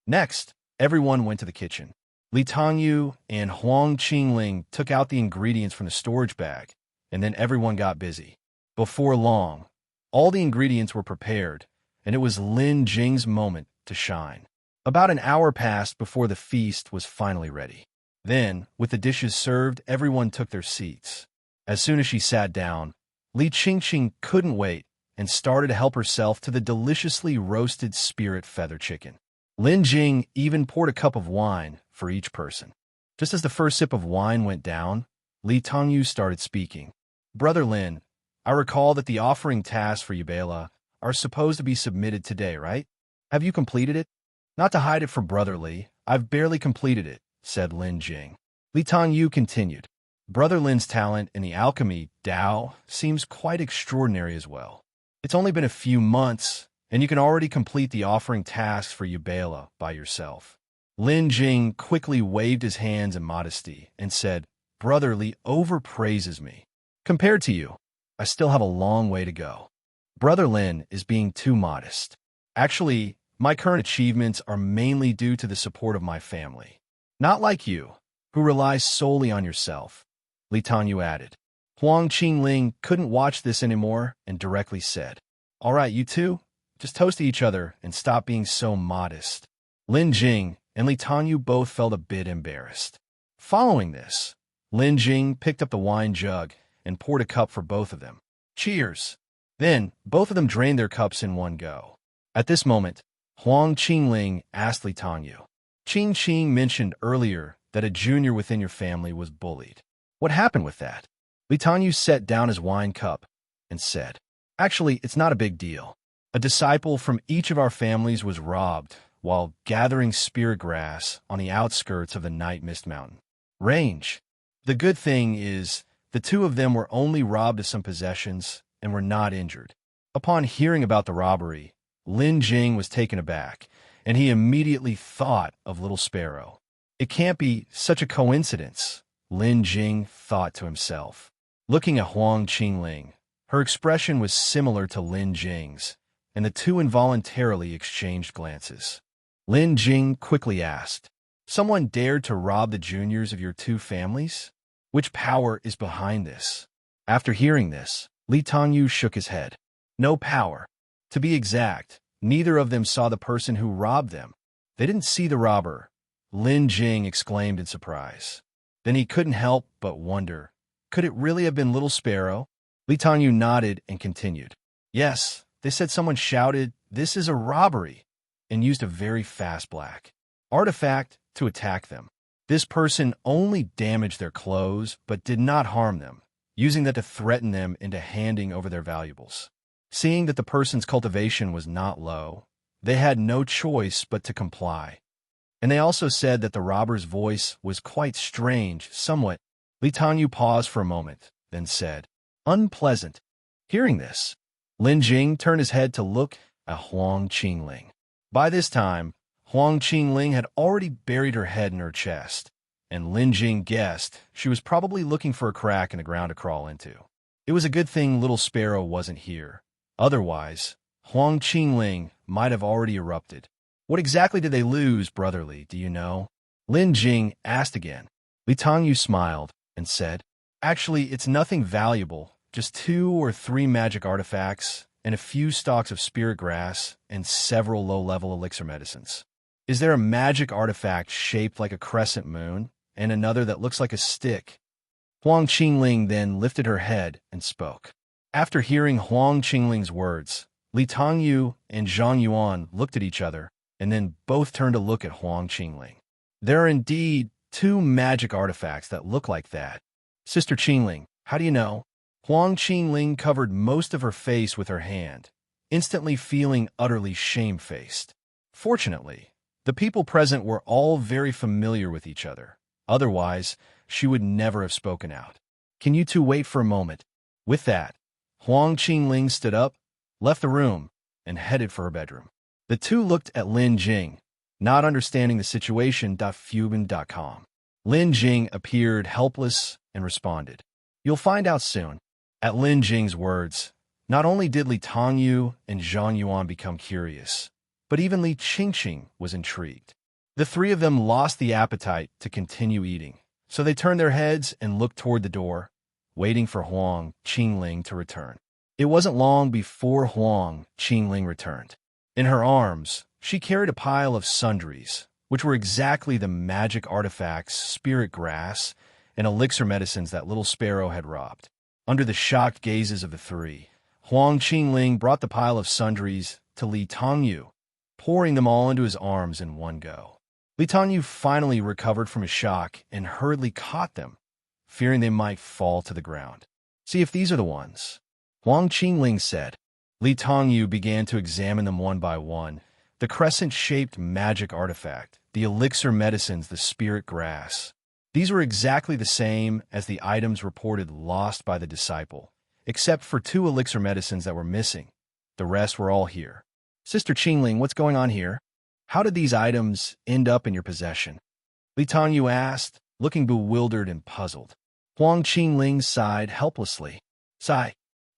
Next, everyone went to the kitchen. Li Tongyu and Qjngqing took out the ingredients from the storage bag, and then everyone got busy. Before long, all the ingredients were prepared, and it was Lin Jing's moment to shine. About an hour passed before the feast was finally ready. Then, with the dishes served, everyone took their seats. As soon as she sat down, Li Qjngqing couldn't wait and started to help herself to the deliciously roasted spirit feather chicken. Lin Jing even poured a cup of wine for each person. Just as the first sip of wine went down, Li Tongyu started speaking. "Brother Lin, I recall that the offering tasks for Yubela are supposed to be submitted today, right? Have you completed it?" Not to hide it from Brother Li, I've barely completed it, said Lin Jing. Li Tongyu continued. Brother Lin's talent in the alchemy, Dao, seems quite extraordinary as well. It's only been a few months, and you can already complete the offering tasks for Yubela by yourself. Lin Jing quickly waved his hands in modesty and said, Brother Li overpraises me. Compared to you, I still have a long way to go. Brother Lin is being too modest. Actually, my current achievements are mainly due to the support of my family. Not like you, who relies solely on yourself, Li Tongyu added. Qjngqing couldn't watch this anymore and directly said, All right, you two, just toast to each other and stop being so modest. Lin Jing and Li Tongyu both felt a bit embarrassed. Following this, Lin Jing picked up the wine jug and poured a cup for both of them. Cheers! Then, both of them drained their cups in one go. At this moment, Qjngqing asked Li Tongyu. Qjngqing mentioned earlier that a junior within your family was bullied. What happened with that? Li Tongyu set down his wine cup and said, Actually, it's not a big deal. A disciple from each of our families was robbed while gathering spirit grass on the outskirts of the Night Mist Mountain range. The good thing is, the two of them were only robbed of some possessions and were not injured. Upon hearing about the robbery, Lin Jing was taken aback, and he immediately thought of little Sparrow. It can't be such a coincidence, Lin Jing thought to himself. Looking at Qjngqing, her expression was similar to Lin Jing's, and the two involuntarily exchanged glances. Lin Jing quickly asked, Someone dared to rob the juniors of your two families? Which power is behind this? After hearing this, Li Tongyu shook his head. No power. To be exact, neither of them saw the person who robbed them. They didn't see the robber, Lin Jing exclaimed in surprise. Then he couldn't help but wonder, could it really have been little Sparrow? Li Tongyu nodded and continued. Yes, they said someone shouted, This is a robbery, and used a very fast black artifact to attack them. This person only damaged their clothes but did not harm them, using that to threaten them into handing over their valuables. Seeing that the person's cultivation was not low, they had no choice but to comply. And they also said that the robber's voice was quite strange, somewhat. Li Tongyu paused for a moment, then said, Unpleasant. Hearing this, Lin Jing turned his head to look at Qjngqing. By this time, Qjngqing had already buried her head in her chest, and Lin Jing guessed she was probably looking for a crack in the ground to crawl into. It was a good thing little Sparrow wasn't here. Otherwise, Qjngqing might have already erupted. What exactly did they lose, brotherly, do you know? Lin Jing asked again. Li Tongyu smiled and said, Actually, it's nothing valuable, just 2 or 3 magic artifacts and a few stalks of spirit grass and several low-level elixir medicines. Is there a magic artifact shaped like a crescent moon and another that looks like a stick? Qjngqing then lifted her head and spoke. After hearing Qjngqing's words, Li Tongyu and Zhang Yuan looked at each other and then both turned to look at Qjngqing. There are indeed 2 magic artifacts that look like that. Sister Qjngqing, how do you know? Qjngqing covered most of her face with her hand, instantly feeling utterly shamefaced. Fortunately, the people present were all very familiar with each other. Otherwise, she would never have spoken out. Can you two wait for a moment? With that, Qjngqing stood up, left the room, and headed for her bedroom. The two looked at Lin Jing, not understanding the situation. Fuban.com. Lin Jing appeared helpless and responded, You'll find out soon. At Lin Jing's words, not only did Li Tongyu and Zhang Yuan become curious, but even Li Qingqing was intrigued. The 3 of them lost the appetite to continue eating, so they turned their heads and looked toward the door, waiting for Qjngqing to return. It wasn't long before Qjngqing returned. In her arms, she carried a pile of sundries, which were exactly the magic artifacts, spirit grass, and elixir medicines that little Sparrow had robbed. Under the shocked gazes of the 3, Qjngqing brought the pile of sundries to Li Tongyu, pouring them all into his arms in one go. Li Tongyu finally recovered from his shock and hurriedly caught them, fearing they might fall to the ground. See if these are the ones, Qjngqing said. Li Tongyu began to examine them one by one. The crescent-shaped magic artifact the elixir medicines, the spirit grass. These were exactly the same as the items reported lost by the disciple, except for 2 elixir medicines that were missing. The rest were all here. Sister Qjngqing, what's going on here? How did these items end up in your possession? Li Tongyu asked, looking bewildered and puzzled. Qjngqing sighed helplessly. Sigh.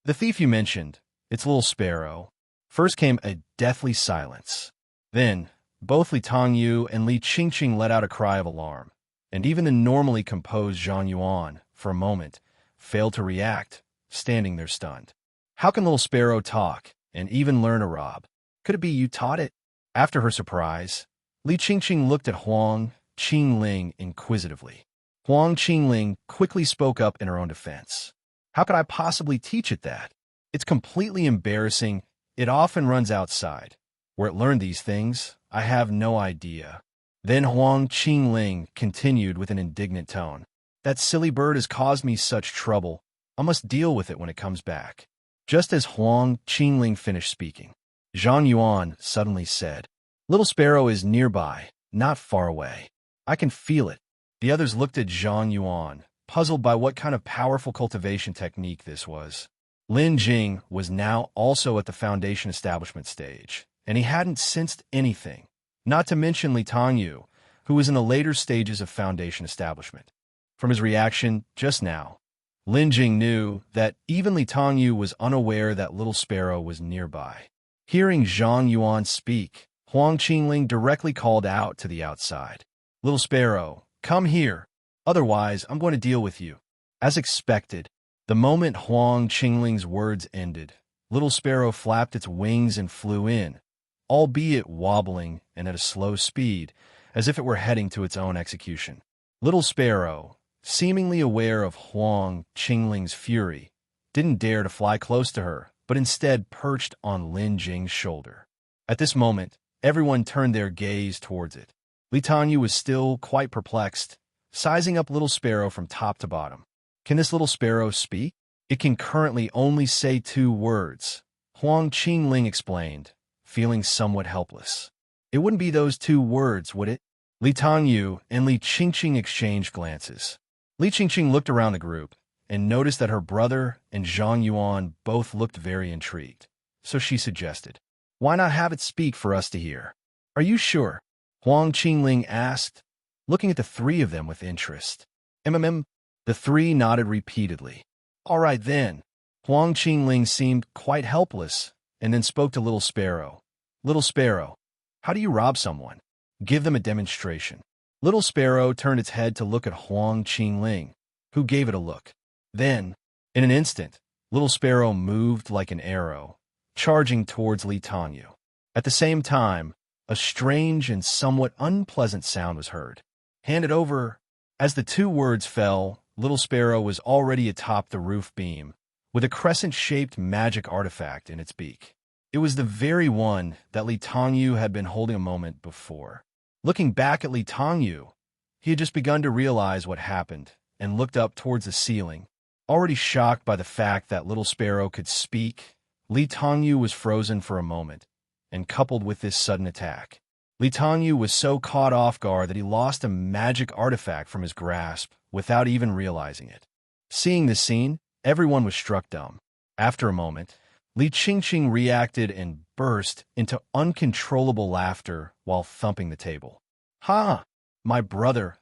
The thief you mentioned, it's little Sparrow. First came a deathly silence. Then, both Li Tongyu and Li Qingqing let out a cry of alarm, and even the normally composed Zhang Yuan, for a moment, failed to react, standing there stunned. How can little Sparrow talk and even learn a rob? Could it be you taught it? After her surprise, Li Qingqing looked at Qjngqing inquisitively. Qjngqing quickly spoke up in her own defense. How could I possibly teach it that? It's completely embarrassing. It often runs outside. Where it learned these things, I have no idea. Then Qjngqing continued with an indignant tone. That silly bird has caused me such trouble. I must deal with it when it comes back. Just as Qjngqing finished speaking, Zhang Yuan suddenly said, Little Sparrow is nearby, not far away. I can feel it. The others looked at Zhang Yuan, puzzled by what kind of powerful cultivation technique this was. Lin Jing was now also at the foundation establishment stage, and he hadn't sensed anything, not to mention Li Tongyu, who was in the later stages of foundation establishment. From his reaction just now, Lin Jing knew that even Li Tongyu was unaware that little Sparrow was nearby. Hearing Zhang Yuan speak, Qjngqing directly called out to the outside. Little Sparrow, come here. Otherwise, I'm going to deal with you. As expected, the moment Qjngqing's words ended, little Sparrow flapped its wings and flew in, albeit wobbling and at a slow speed, as if it were heading to its own execution. Little Sparrow, seemingly aware of Qjngqing's fury, didn't dare to fly close to her, but instead perched on Lin Jing's shoulder. At this moment, everyone turned their gaze towards it. Li Tongyu was still quite perplexed, sizing up little Sparrow from top to bottom. Can this little Sparrow speak? It can currently only say 2 words, Qjngqing explained, feeling somewhat helpless. It wouldn't be those 2 words, would it? Li Tongyu and Li Qingqing exchanged glances. Li Qingqing looked around the group and noticed that her brother and Zhang Yuan both looked very intrigued. So she suggested, Why not have it speak for us to hear? Are you sure? Qjngqing asked, looking at the 3 of them with interest. The 3 nodded repeatedly. All right then. Qjngqing seemed quite helpless and then spoke to Little Sparrow. Little Sparrow, how do you rob someone? Give them a demonstration. Little Sparrow turned its head to look at Qjngqing, who gave it a look. Then, in an instant, Little Sparrow moved like an arrow, charging towards Li Tongyu. At the same time, a strange and somewhat unpleasant sound was heard. Hand it over. As the 2 words fell, Little Sparrow was already atop the roof beam, with a crescent-shaped magic artifact in its beak. It was the very one that Li Tongyu had been holding a moment before. Looking back at Li Tongyu, he had just begun to realize what happened and looked up towards the ceiling. Already shocked by the fact that Little Sparrow could speak, Li Tongyu was frozen for a moment, and coupled with this sudden attack, Li Tongyu was so caught off guard that he lost a magic artifact from his grasp without even realizing it. Seeing this scene, everyone was struck dumb. After a moment, Li Qingqing reacted and burst into uncontrollable laughter while thumping the table. Ha! My brother,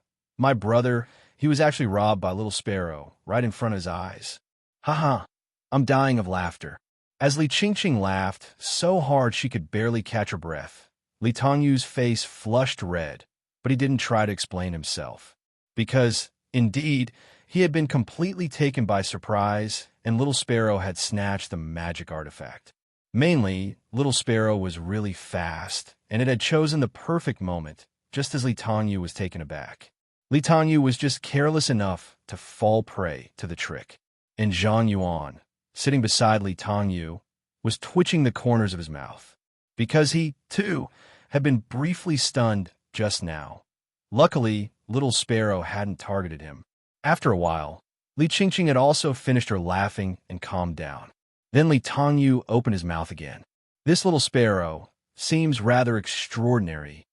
he was actually robbed by Little Sparrow right in front of his eyes. Ha ha! I'm dying of laughter. As Li Qingqing laughed so hard she could barely catch her breath, Li Tongyu's face flushed red, but he didn't try to explain himself. Because, indeed, he had been completely taken by surprise, and Little Sparrow had snatched the magic artifact. Mainly, Little Sparrow was really fast, and it had chosen the perfect moment, just as Li Tongyu was taken aback. Li Tongyu was just careless enough to fall prey to the trick, and Zhang Yuan, sitting beside Li Tongyu, was twitching the corners of his mouth, because he, too, had been briefly stunned just now. Luckily, Little Sparrow hadn't targeted him. After a while, Li Qingqing had also finished her laughing and calmed down. Then Li Tongyu opened his mouth again. This Little Sparrow seems rather extraordinary.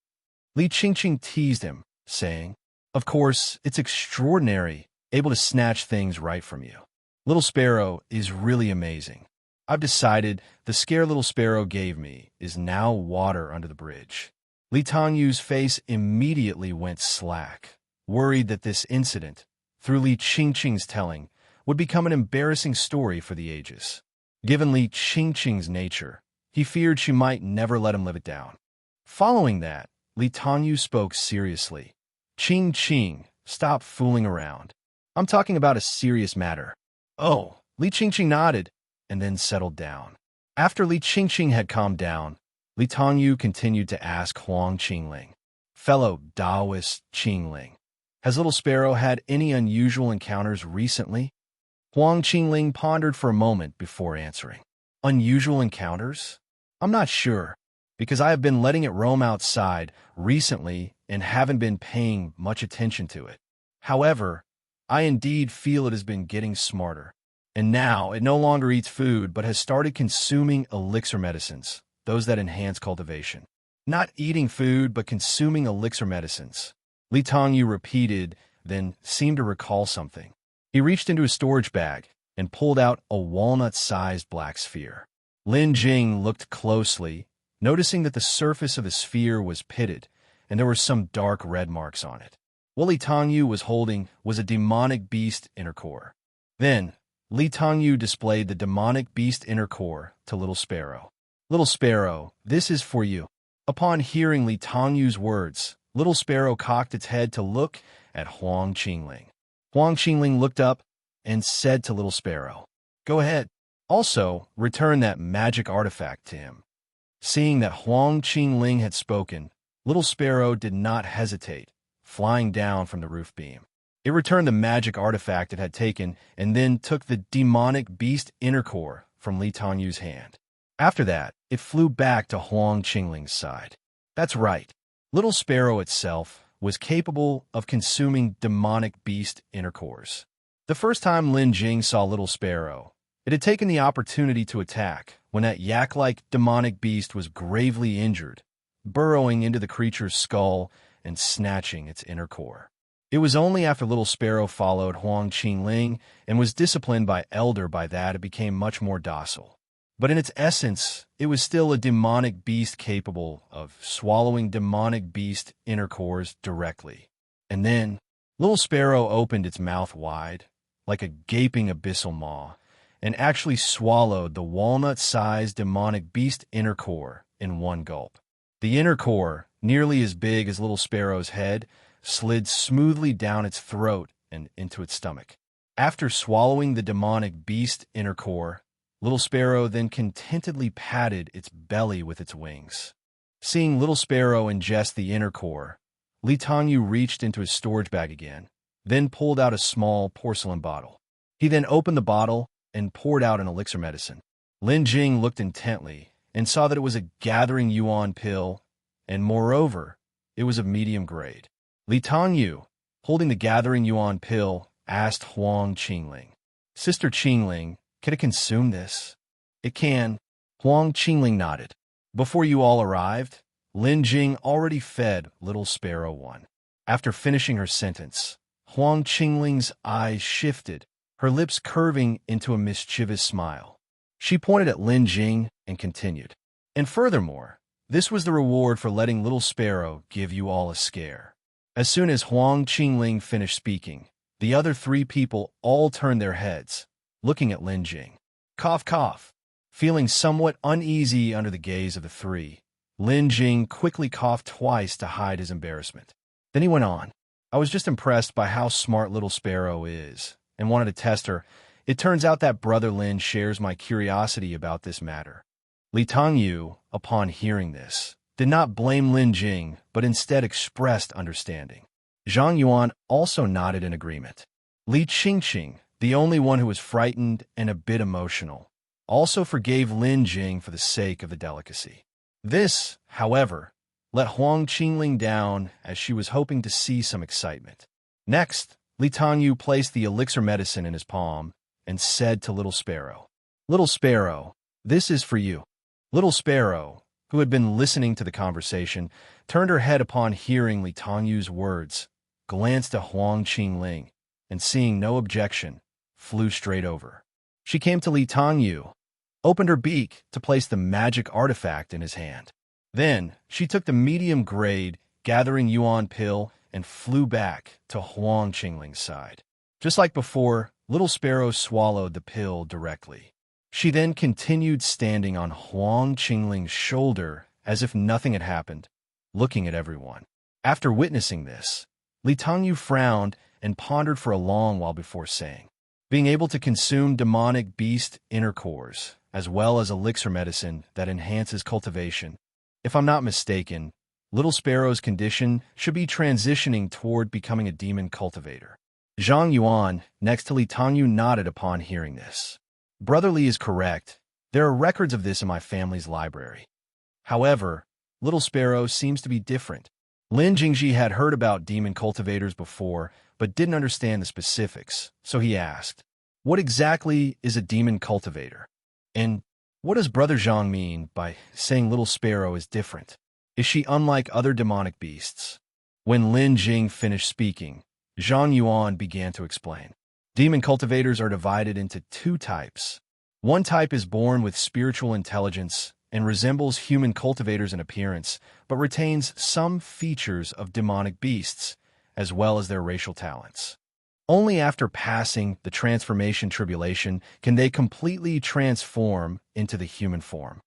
Li Qingqing teased him, saying, "Of course, it's extraordinary, able to snatch things right from you. Little Sparrow is really amazing. I've decided the scare Little Sparrow gave me is now water under the bridge." Li Tangyu's face immediately went slack, worried that this incident, through Li Qingqing's telling, would become an embarrassing story for the ages. Given Li Qingqing's nature, he feared she might never let him live it down. Following that, Li Tangyu spoke seriously. "Qjngqing, stop fooling around. I'm talking about a serious matter." "Oh," Li Qingqing nodded, and then settled down. After Li Qingqing had calmed down, Li Tangyu continued to ask Qjngqing, "Fellow Taoist Qingling, has Little Sparrow had any unusual encounters recently?" Qjngqing pondered for a moment before answering. "Unusual encounters? I'm not sure, because I have been letting it roam outside recently and haven't been paying much attention to it. However, I indeed feel it has been getting smarter, and now it no longer eats food but has started consuming elixir medicines, those that enhance cultivation. Not eating food but consuming elixir medicines." Li Tangyu repeated, then seemed to recall something. He reached into his storage bag and pulled out a walnut-sized black sphere. Lin Jing looked closely, noticing that the surface of the sphere was pitted and there were some dark red marks on it. What Li Tangyu was holding was a demonic beast inner core. Then, Li Tangyu displayed the demonic beast inner core to Little Sparrow. "Little Sparrow, this is for you." Upon hearing Li Tangyu's words, Little Sparrow cocked its head to look at Qjngqing. Qjngqing looked up and said to Little Sparrow, "Go ahead. Also, return that magic artifact to him." Seeing that Qjngqing had spoken, Little Sparrow did not hesitate, flying down from the roof beam. It returned the magic artifact it had taken and then took the demonic beast inner core from Li Tangyu's hand. After that, it flew back to Qjngqing's side. That's right. Little Sparrow itself was capable of consuming demonic beast inner cores. The first time Lin Jing saw Little Sparrow, it had taken the opportunity to attack when that yak-like demonic beast was gravely injured, burrowing into the creature's skull and snatching its inner core. It was only after Little Sparrow followed Qjngqing and was disciplined by Elder by that it became much more docile. But in its essence, it was still a demonic beast capable of swallowing demonic beast inner cores directly. And then, Little Sparrow opened its mouth wide, like a gaping abyssal maw, and actually swallowed the walnut-sized demonic beast inner core in one gulp. The inner core, nearly as big as Little Sparrow's head, slid smoothly down its throat and into its stomach. After swallowing the demonic beast inner core, Little Sparrow then contentedly patted its belly with its wings. Seeing Little Sparrow ingest the inner core, Li Tangyu reached into his storage bag again, then pulled out a small porcelain bottle. He then opened the bottle and poured out an elixir medicine. Lin Jing looked intently and saw that it was a gathering yuan pill, and moreover, it was of medium grade. Li Tangyu, holding the gathering yuan pill, asked Qjngqing, "Sister Qingling, can it consume this?" "It can." Qjngqing nodded. Before you all arrived, Lin Jing already fed Little Sparrow one. After finishing her sentence, Qjngqing's eyes shifted, her lips curving into a mischievous smile. She pointed at Lin Jing and continued, "And furthermore, this was the reward for letting Little Sparrow give you all a scare." As soon as Qjngqing finished speaking, the other three people all turned their heads, looking at Lin Jing. Cough, cough. Feeling somewhat uneasy under the gaze of the three, Lin Jing quickly coughed twice to hide his embarrassment. Then he went on, "I was just impressed by how smart Little Sparrow is, and wanted to test her. It turns out that Brother Lin shares my curiosity about this matter." Li Tangyu, upon hearing this, did not blame Lin Jing, but instead expressed understanding. Zhang Yuan also nodded in agreement. Li Qingqing, the only one who was frightened and a bit emotional, also forgave Lin Jing for the sake of the delicacy. This, however, let Qjngqing down as she was hoping to see some excitement. Next, Li Tangyu placed the elixir medicine in his palm and said to Little Sparrow, "Little Sparrow, this is for you." Little Sparrow, who had been listening to the conversation, turned her head upon hearing Li Tongyu's words, glanced at Qjngqing, and seeing no objection, flew straight over. She came to Li Tongyu, opened her beak to place the magic artifact in his hand. Then, she took the medium-grade gathering yuan pill and flew back to Qjngqing's side. Just like before, little Sparrow swallowed the pill directly. She then continued standing on Qjngqing's shoulder as if nothing had happened, looking at everyone. After witnessing this, Li Tongyu frowned and pondered for a long while before saying, "Being able to consume demonic beast inner cores, as well as elixir medicine that enhances cultivation. If I'm not mistaken, Little Sparrow's condition should be transitioning toward becoming a demon cultivator." Zhang Yuan, next to Li Tongyu, nodded upon hearing this. "Brother Li is correct. There are records of this in my family's library. However, Little Sparrow seems to be different." Lin Jing had heard about demon cultivators before, but didn't understand the specifics, so he asked, "What exactly is a demon cultivator? And what does Brother Zhang mean by saying Little Sparrow is different? Is she unlike other demonic beasts?" When Lin Jing finished speaking, Zhang Yuan began to explain. Demon cultivators are divided into two types. One type is born with spiritual intelligence and resembles human cultivators in appearance, but retains some features of demonic beasts, as well as their racial talents. Only after passing the transformation tribulation can they completely transform into the human form.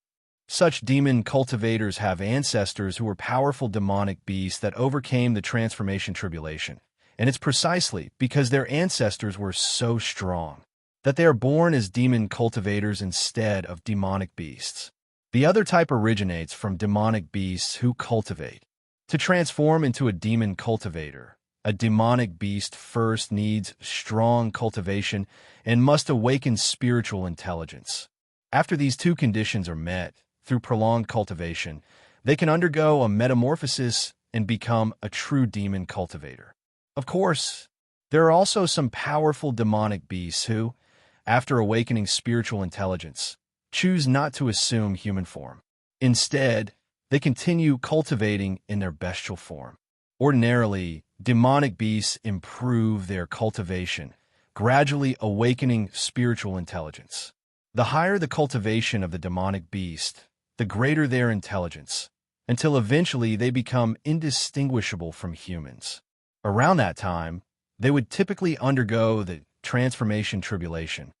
Such demon cultivators have ancestors who were powerful demonic beasts that overcame the transformation tribulation, and it's precisely because their ancestors were so strong that they are born as demon cultivators instead of demonic beasts. The other type originates from demonic beasts who cultivate. To transform into a demon cultivator, a demonic beast first needs strong cultivation and must awaken spiritual intelligence. After these two conditions are met, through prolonged cultivation, they can undergo a metamorphosis and become a true demon cultivator. Of course, there are also some powerful demonic beasts who, after awakening spiritual intelligence, choose not to assume human form. Instead, they continue cultivating in their bestial form. Ordinarily, demonic beasts improve their cultivation, gradually awakening spiritual intelligence. The higher the cultivation of the demonic beast, the greater their intelligence, until eventually they become indistinguishable from humans. Around that time, they would typically undergo the transformation tribulation.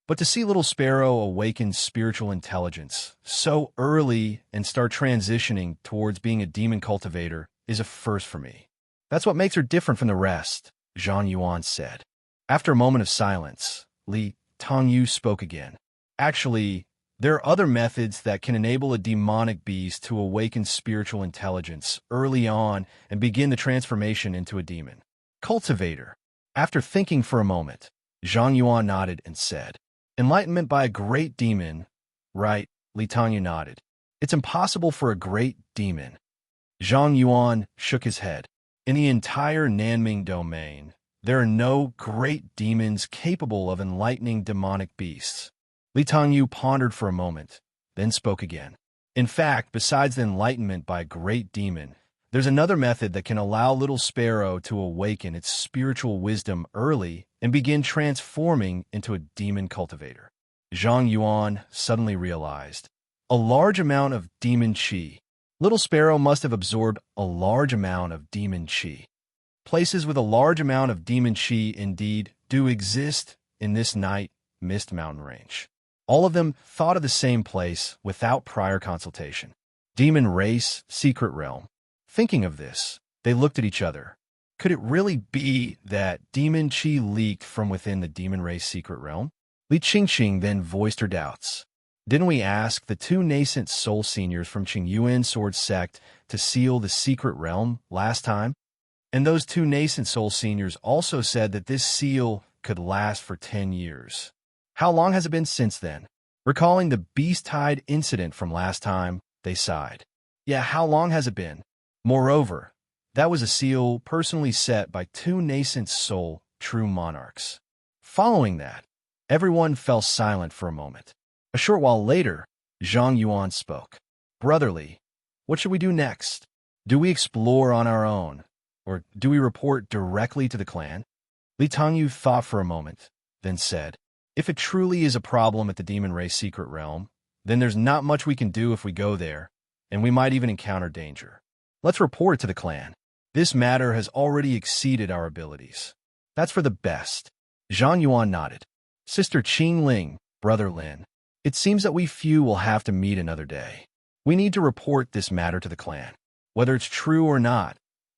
But to see Little Sparrow awaken spiritual intelligence so early and start transitioning towards being a demon cultivator is a first for me. That's what makes her different from the rest, Zhang Yuan said. After a moment of silence, Li Tongyu spoke again. Actually, there are other methods that can enable a demonic beast to awaken spiritual intelligence early on and begin the transformation into a demon. Cultivator. After thinking for a moment, Zhang Yuan nodded and said, "Enlightenment by a great demon." "Right," Li Tongyu nodded. "It's impossible for a great demon." Zhang Yuan shook his head. In the entire Nanming domain, there are no great demons capable of enlightening demonic beasts. Li Tongyu pondered for a moment, then spoke again. "In fact, besides the enlightenment by a great demon, there's another method that can allow Little Sparrow to awaken its spiritual wisdom early and begin transforming into a demon cultivator." Zhang Yuan suddenly realized. A large amount of demon qi. Little Sparrow must have absorbed a large amount of demon qi. Places with a large amount of demon qi indeed do exist in this Night Mist Mountain range. All of them thought of the same place without prior consultation. Demon race, secret realm. Thinking of this, they looked at each other. Could it really be that demon qi leaked from within the demon race secret realm? Li Qjngqing then voiced her doubts. "Didn't we ask the two nascent soul seniors from Qingyuan Sword Sect to seal the secret realm last time? And those two nascent soul seniors also said that this seal could last for 10 years. How long has it been since then?" Recalling the Beast Tide incident from last time, they sighed. "Yeah, how long has it been? Moreover, that was a seal personally set by two nascent soul true monarchs." Following that, everyone fell silent for a moment. A short while later, Zhang Yuan spoke. brotherly, what should we do next? Do we explore on our own, or do we report directly to the clan? Li Tongyu thought for a moment, then said, if it truly is a problem at the demon race secret realm, then there's not much we can do if we go there, and we might even encounter danger. Let's report it to the clan. This matter has already exceeded our abilities. That's for the best. Zhang Yuan nodded. Sister Qjngqing, Brother Lin, it seems that we few will have to meet another day. We need to report this matter to the clan. Whether it's true or not,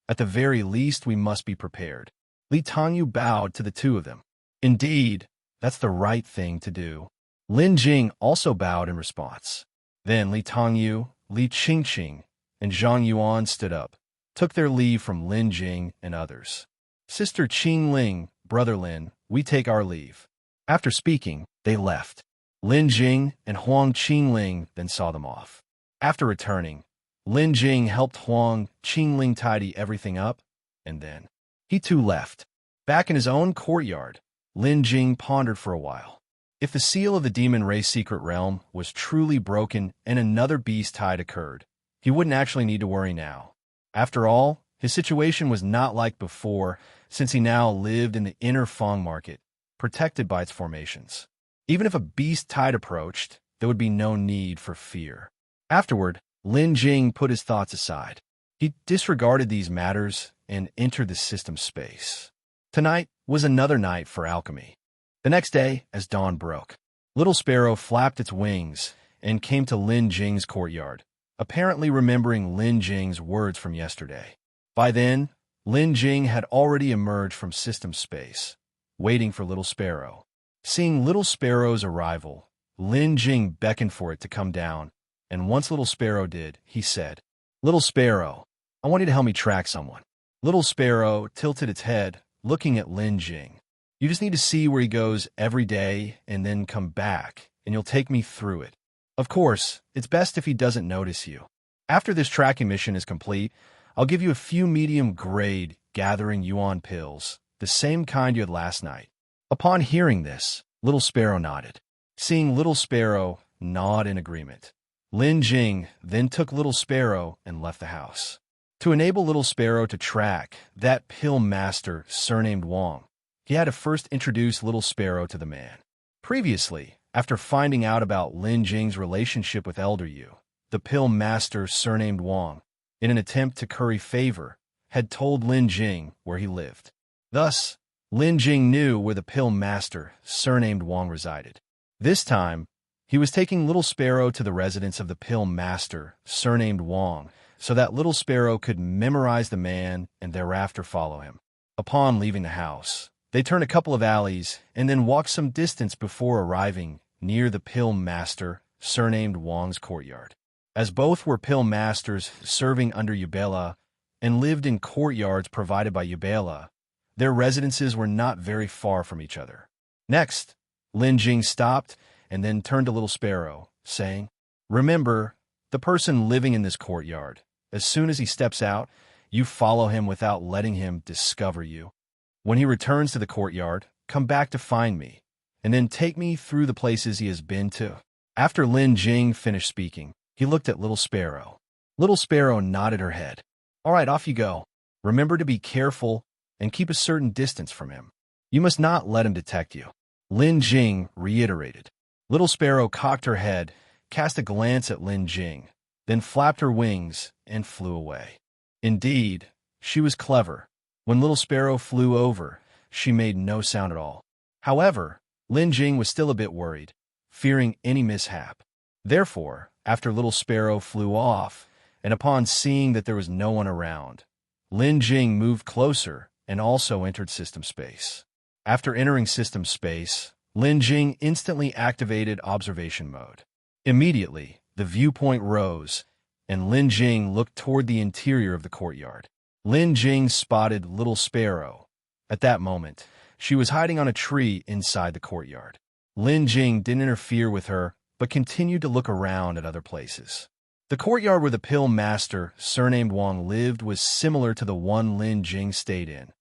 at the very least we must be prepared. Li Tongyu bowed to the two of them. Indeed, that's the right thing to do. Lin Jing also bowed in response. Then Li Tongyu, Li Qjngqing, and Zhang Yuan stood up, took their leave from Lin Jing and others. Sister Qjngqing, Brother Lin, we take our leave. After speaking, they left. Lin Jing and Huang Qingling then saw them off. After returning, Lin Jing helped Huang Qingling tidy everything up, and then he too left. Back in his own courtyard, Lin Jing pondered for a while. If the seal of the demon race secret realm was truly broken and another beast tide occurred, he wouldn't actually need to worry now. After all, his situation was not like before, since he now lived in the inner Fong market, protected by its formations. Even if a beast tide approached, there would be no need for fear. Afterward, Lin Jing put his thoughts aside. He disregarded these matters and entered the system space. Tonight was another night for alchemy. The next day, as dawn broke, Little Sparrow flapped its wings and came to Lin Jing's courtyard, apparently remembering Lin Jing's words from yesterday. By then, Lin Jing had already emerged from system space, waiting for Little Sparrow. Seeing Little Sparrow's arrival, Lin Jing beckoned for it to come down, and once Little Sparrow did, he said, Little Sparrow, I want you to help me track someone. Little Sparrow tilted its head, looking at Lin Jing. You just need to see where he goes every day and then come back, and you'll take me through it. Of course, it's best if he doesn't notice you. After this tracking mission is complete, I'll give you a few medium-grade gathering yuan pills, the same kind you had last night. Upon hearing this, Little Sparrow nodded. Seeing Little Sparrow nod in agreement, Lin Jing then took Little Sparrow and left the house. To enable Little Sparrow to track that pill master surnamed Wang, he had to first introduce Little Sparrow to the man. Previously, after finding out about Lin Jing's relationship with Elder Yu, the pill master surnamed Wang, in an attempt to curry favor, had told Lin Jing where he lived. Thus, Lin Jing knew where the pill master surnamed Wang resided. This time, he was taking Little Sparrow to the residence of the pill master surnamed Wang, so that Little Sparrow could memorize the man and thereafter follow him. Upon leaving the house, they turned a couple of alleys and then walked some distance before arriving near the pill master surnamed Wang's courtyard. As both were pill masters serving under Yubela and lived in courtyards provided by Yubela, their residences were not very far from each other. Next, Lin Jing stopped and then turned to Little Sparrow, saying, Remember, the person living in this courtyard, as soon as he steps out, you follow him without letting him discover you. When he returns to the courtyard, come back to find me, and then take me through the places he has been to. After Lin Jing finished speaking, he looked at Little Sparrow. Little Sparrow nodded her head. All right, off you go. Remember to be careful and keep a certain distance from him. You must not let him detect you. Lin Jing reiterated. Little Sparrow cocked her head, cast a glance at Lin Jing, then flapped her wings and flew away. Indeed, she was clever. When Little Sparrow flew over, she made no sound at all. However, Lin Jing was still a bit worried, fearing any mishap. Therefore, after Little Sparrow flew off, and upon seeing that there was no one around, Lin Jing moved closer and also entered system space. After entering system space, Lin Jing instantly activated observation mode. Immediately, the viewpoint rose, and Lin Jing looked toward the interior of the courtyard. Lin Jing spotted Little Sparrow. At that moment, she was hiding on a tree inside the courtyard. Lin Jing didn't interfere with her, but continued to look around at other places. The courtyard where the pill master, surnamed Wang, lived was similar to the one Lin Jing stayed in,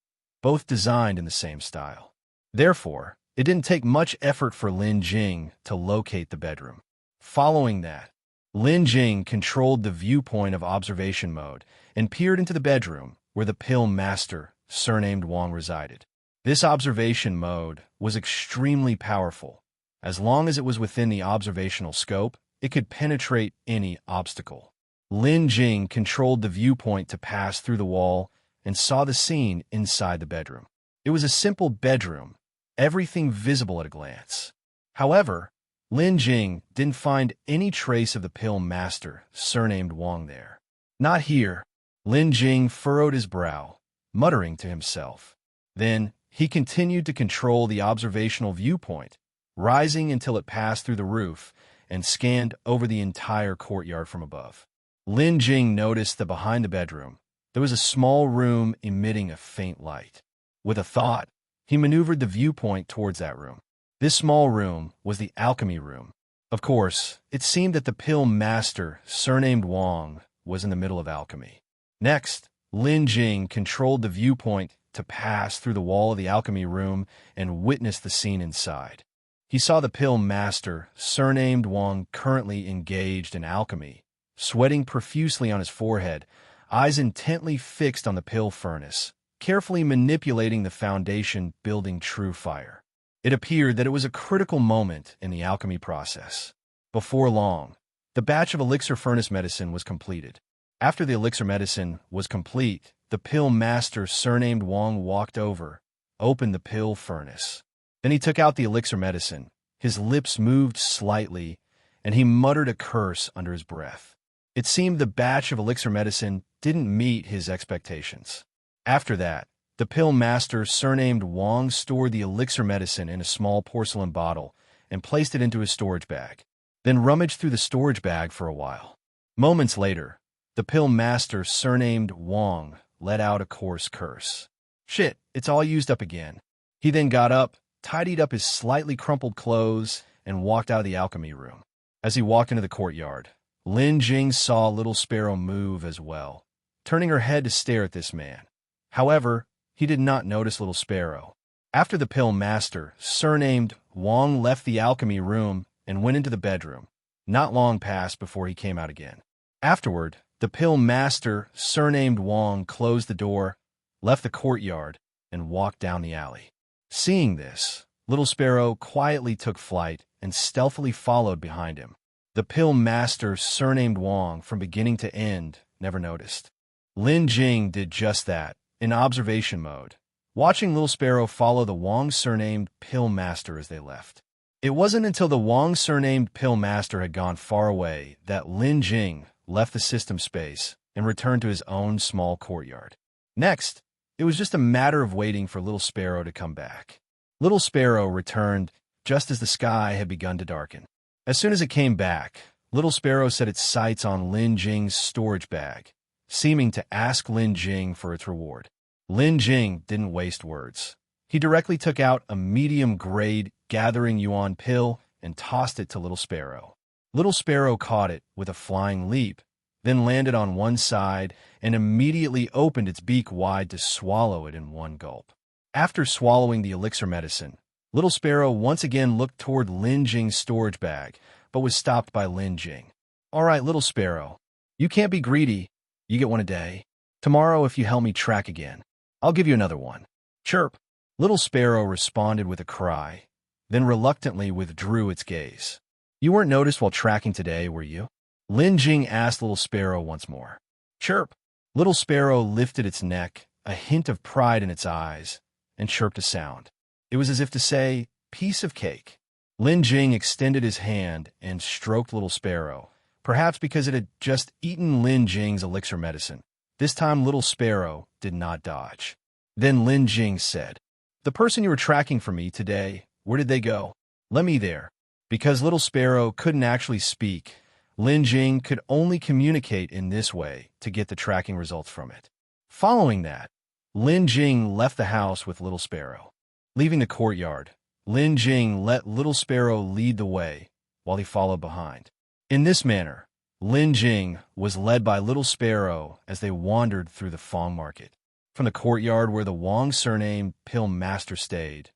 both designed in the same style. Therefore, it didn't take much effort for Lin Jing to locate the bedroom. Following that, Lin Jing controlled the viewpoint of observation mode and peered into the bedroom where the pill master, surnamed Wang, resided. This observation mode was extremely powerful. As long as it was within the observational scope, it could penetrate any obstacle. Lin Jing controlled the viewpoint to pass through the wall and saw the scene inside the bedroom. It was a simple bedroom, everything visible at a glance. However, Lin Jing didn't find any trace of the pill master, surnamed Wang, there. Not here. Lin Jing furrowed his brow, muttering to himself. Then, he continued to control the observational viewpoint, rising until it passed through the roof and scanned over the entire courtyard from above. Lin Jing noticed that behind the bedroom, there was a small room emitting a faint light. With a thought, he maneuvered the viewpoint towards that room. This small room was the alchemy room. Of course, it seemed that the pill master, surnamed Wang, was in the middle of alchemy. Next, Lin Jing controlled the viewpoint to pass through the wall of the alchemy room and witness the scene inside. He saw the pill master, surnamed Wang, currently engaged in alchemy, sweating profusely on his forehead, eyes intently fixed on the pill furnace, carefully manipulating the foundation, building true fire. It appeared that it was a critical moment in the alchemy process. Before long, the batch of elixir furnace medicine was completed. After the elixir medicine was complete, the pill master, surnamed Wang, walked over, opened the pill furnace. Then he took out the elixir medicine. His lips moved slightly, and he muttered a curse under his breath. It seemed the batch of elixir medicine didn't meet his expectations. After that, the pill master, surnamed Wang, stored the elixir medicine in a small porcelain bottle and placed it into his storage bag, then rummaged through the storage bag for a while. Moments later, the pill master, surnamed Wang, let out a coarse curse. Shit, it's all used up again. He then got up, tidied up his slightly crumpled clothes, and walked out of the alchemy room. As he walked into the courtyard, Lin Jing saw little Sparrow move as well, turning her head to stare at this man. However, he did not notice little Sparrow. After the pill master, surnamed Wang, left the alchemy room and went into the bedroom, not long passed before he came out again. Afterward, the pill master, surnamed Wang, closed the door, left the courtyard, and walked down the alley. Seeing this, little Sparrow quietly took flight and stealthily followed behind him. The pill master, surnamed Wang, from beginning to end, never noticed. Lin Jing did just that, in observation mode, watching little Sparrow follow the Wang surnamed pill master as they left. It wasn't until the Wang surnamed pill master had gone far away that Lin Jing left the system space and returned to his own small courtyard. Next, it was just a matter of waiting for little Sparrow to come back. Little Sparrow returned just as the sky had begun to darken. As soon as it came back, little Sparrow set its sights on Lin Jing's storage bag, seeming to ask Lin Jing for its reward. Lin Jing didn't waste words. He directly took out a medium-grade gathering yuan pill and tossed it to little Sparrow. Little Sparrow caught it with a flying leap, then landed on one side and immediately opened its beak wide to swallow it in one gulp. After swallowing the elixir medicine, little Sparrow once again looked toward Lin Jing's storage bag, but was stopped by Lin Jing. "All right, little Sparrow, you can't be greedy. You get one a day. Tomorrow, if you help me track again, I'll give you another one." Chirp. Little Sparrow responded with a cry, then reluctantly withdrew its gaze. "You weren't noticed while tracking today, were you?" Lin Jing asked little Sparrow once more. Chirp. Little Sparrow lifted its neck, a hint of pride in its eyes, and chirped a sound. It was as if to say, "Piece of cake." Lin Jing extended his hand and stroked little Sparrow, perhaps because it had just eaten Lin Jing's elixir medicine. This time little Sparrow did not dodge. Then Lin Jing said, "The person you were tracking for me today, where did they go? Let me there." Because little Sparrow couldn't actually speak, Lin Jing could only communicate in this way to get the tracking results from it. Following that, Lin Jing left the house with little Sparrow. Leaving the courtyard, Lin Jing let little Sparrow lead the way while he followed behind. In this manner, Lin Jing was led by little Sparrow as they wandered through the Fong market, from the courtyard where the Wang surnamed pill master stayed,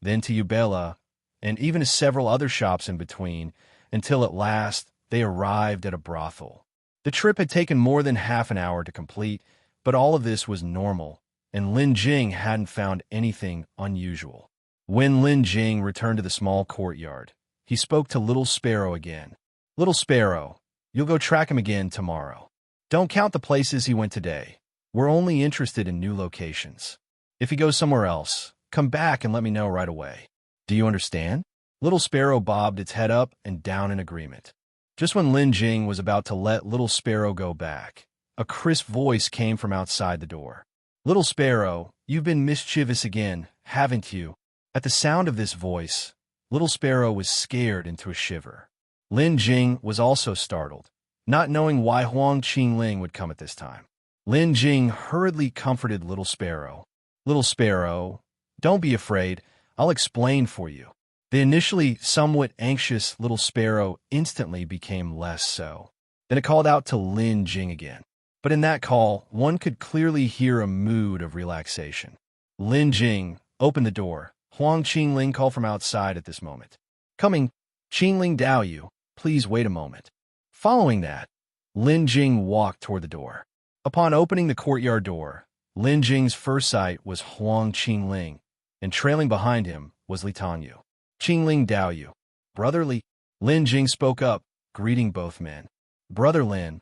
then to Yubela, and even to several other shops in between, until at last they arrived at a brothel. The trip had taken more than half an hour to complete, but all of this was normal, and Lin Jing hadn't found anything unusual. When Lin Jing returned to the small courtyard, he spoke to Little Sparrow again. "Little Sparrow, you'll go track him again tomorrow. Don't count the places he went today. We're only interested in new locations. If he goes somewhere else, come back and let me know right away. Do you understand?" Little Sparrow bobbed its head up and down in agreement. Just when Lin Jing was about to let Little Sparrow go back, a crisp voice came from outside the door. "Little Sparrow, you've been mischievous again, haven't you?" At the sound of this voice, Little Sparrow was scared into a shiver. Lin Jing was also startled, not knowing why Qjngqing would come at this time. Lin Jing hurriedly comforted Little Sparrow. "Little Sparrow, don't be afraid. I'll explain for you." The initially somewhat anxious Little Sparrow instantly became less so. Then it called out to Lin Jing again. But in that call, one could clearly hear a mood of relaxation. Lin Jing opened the door. Qjngqing called from outside at this moment. "Coming, Qjingqing Dao you, please wait a moment." Following that, Lin Jing walked toward the door. Upon opening the courtyard door, Lin Jing's first sight was Qjngqing, and trailing behind him was Li Tongyu. "Qjingqing Dao you, Brother Li," Lin Jing spoke up, greeting both men. "Brother Lin,"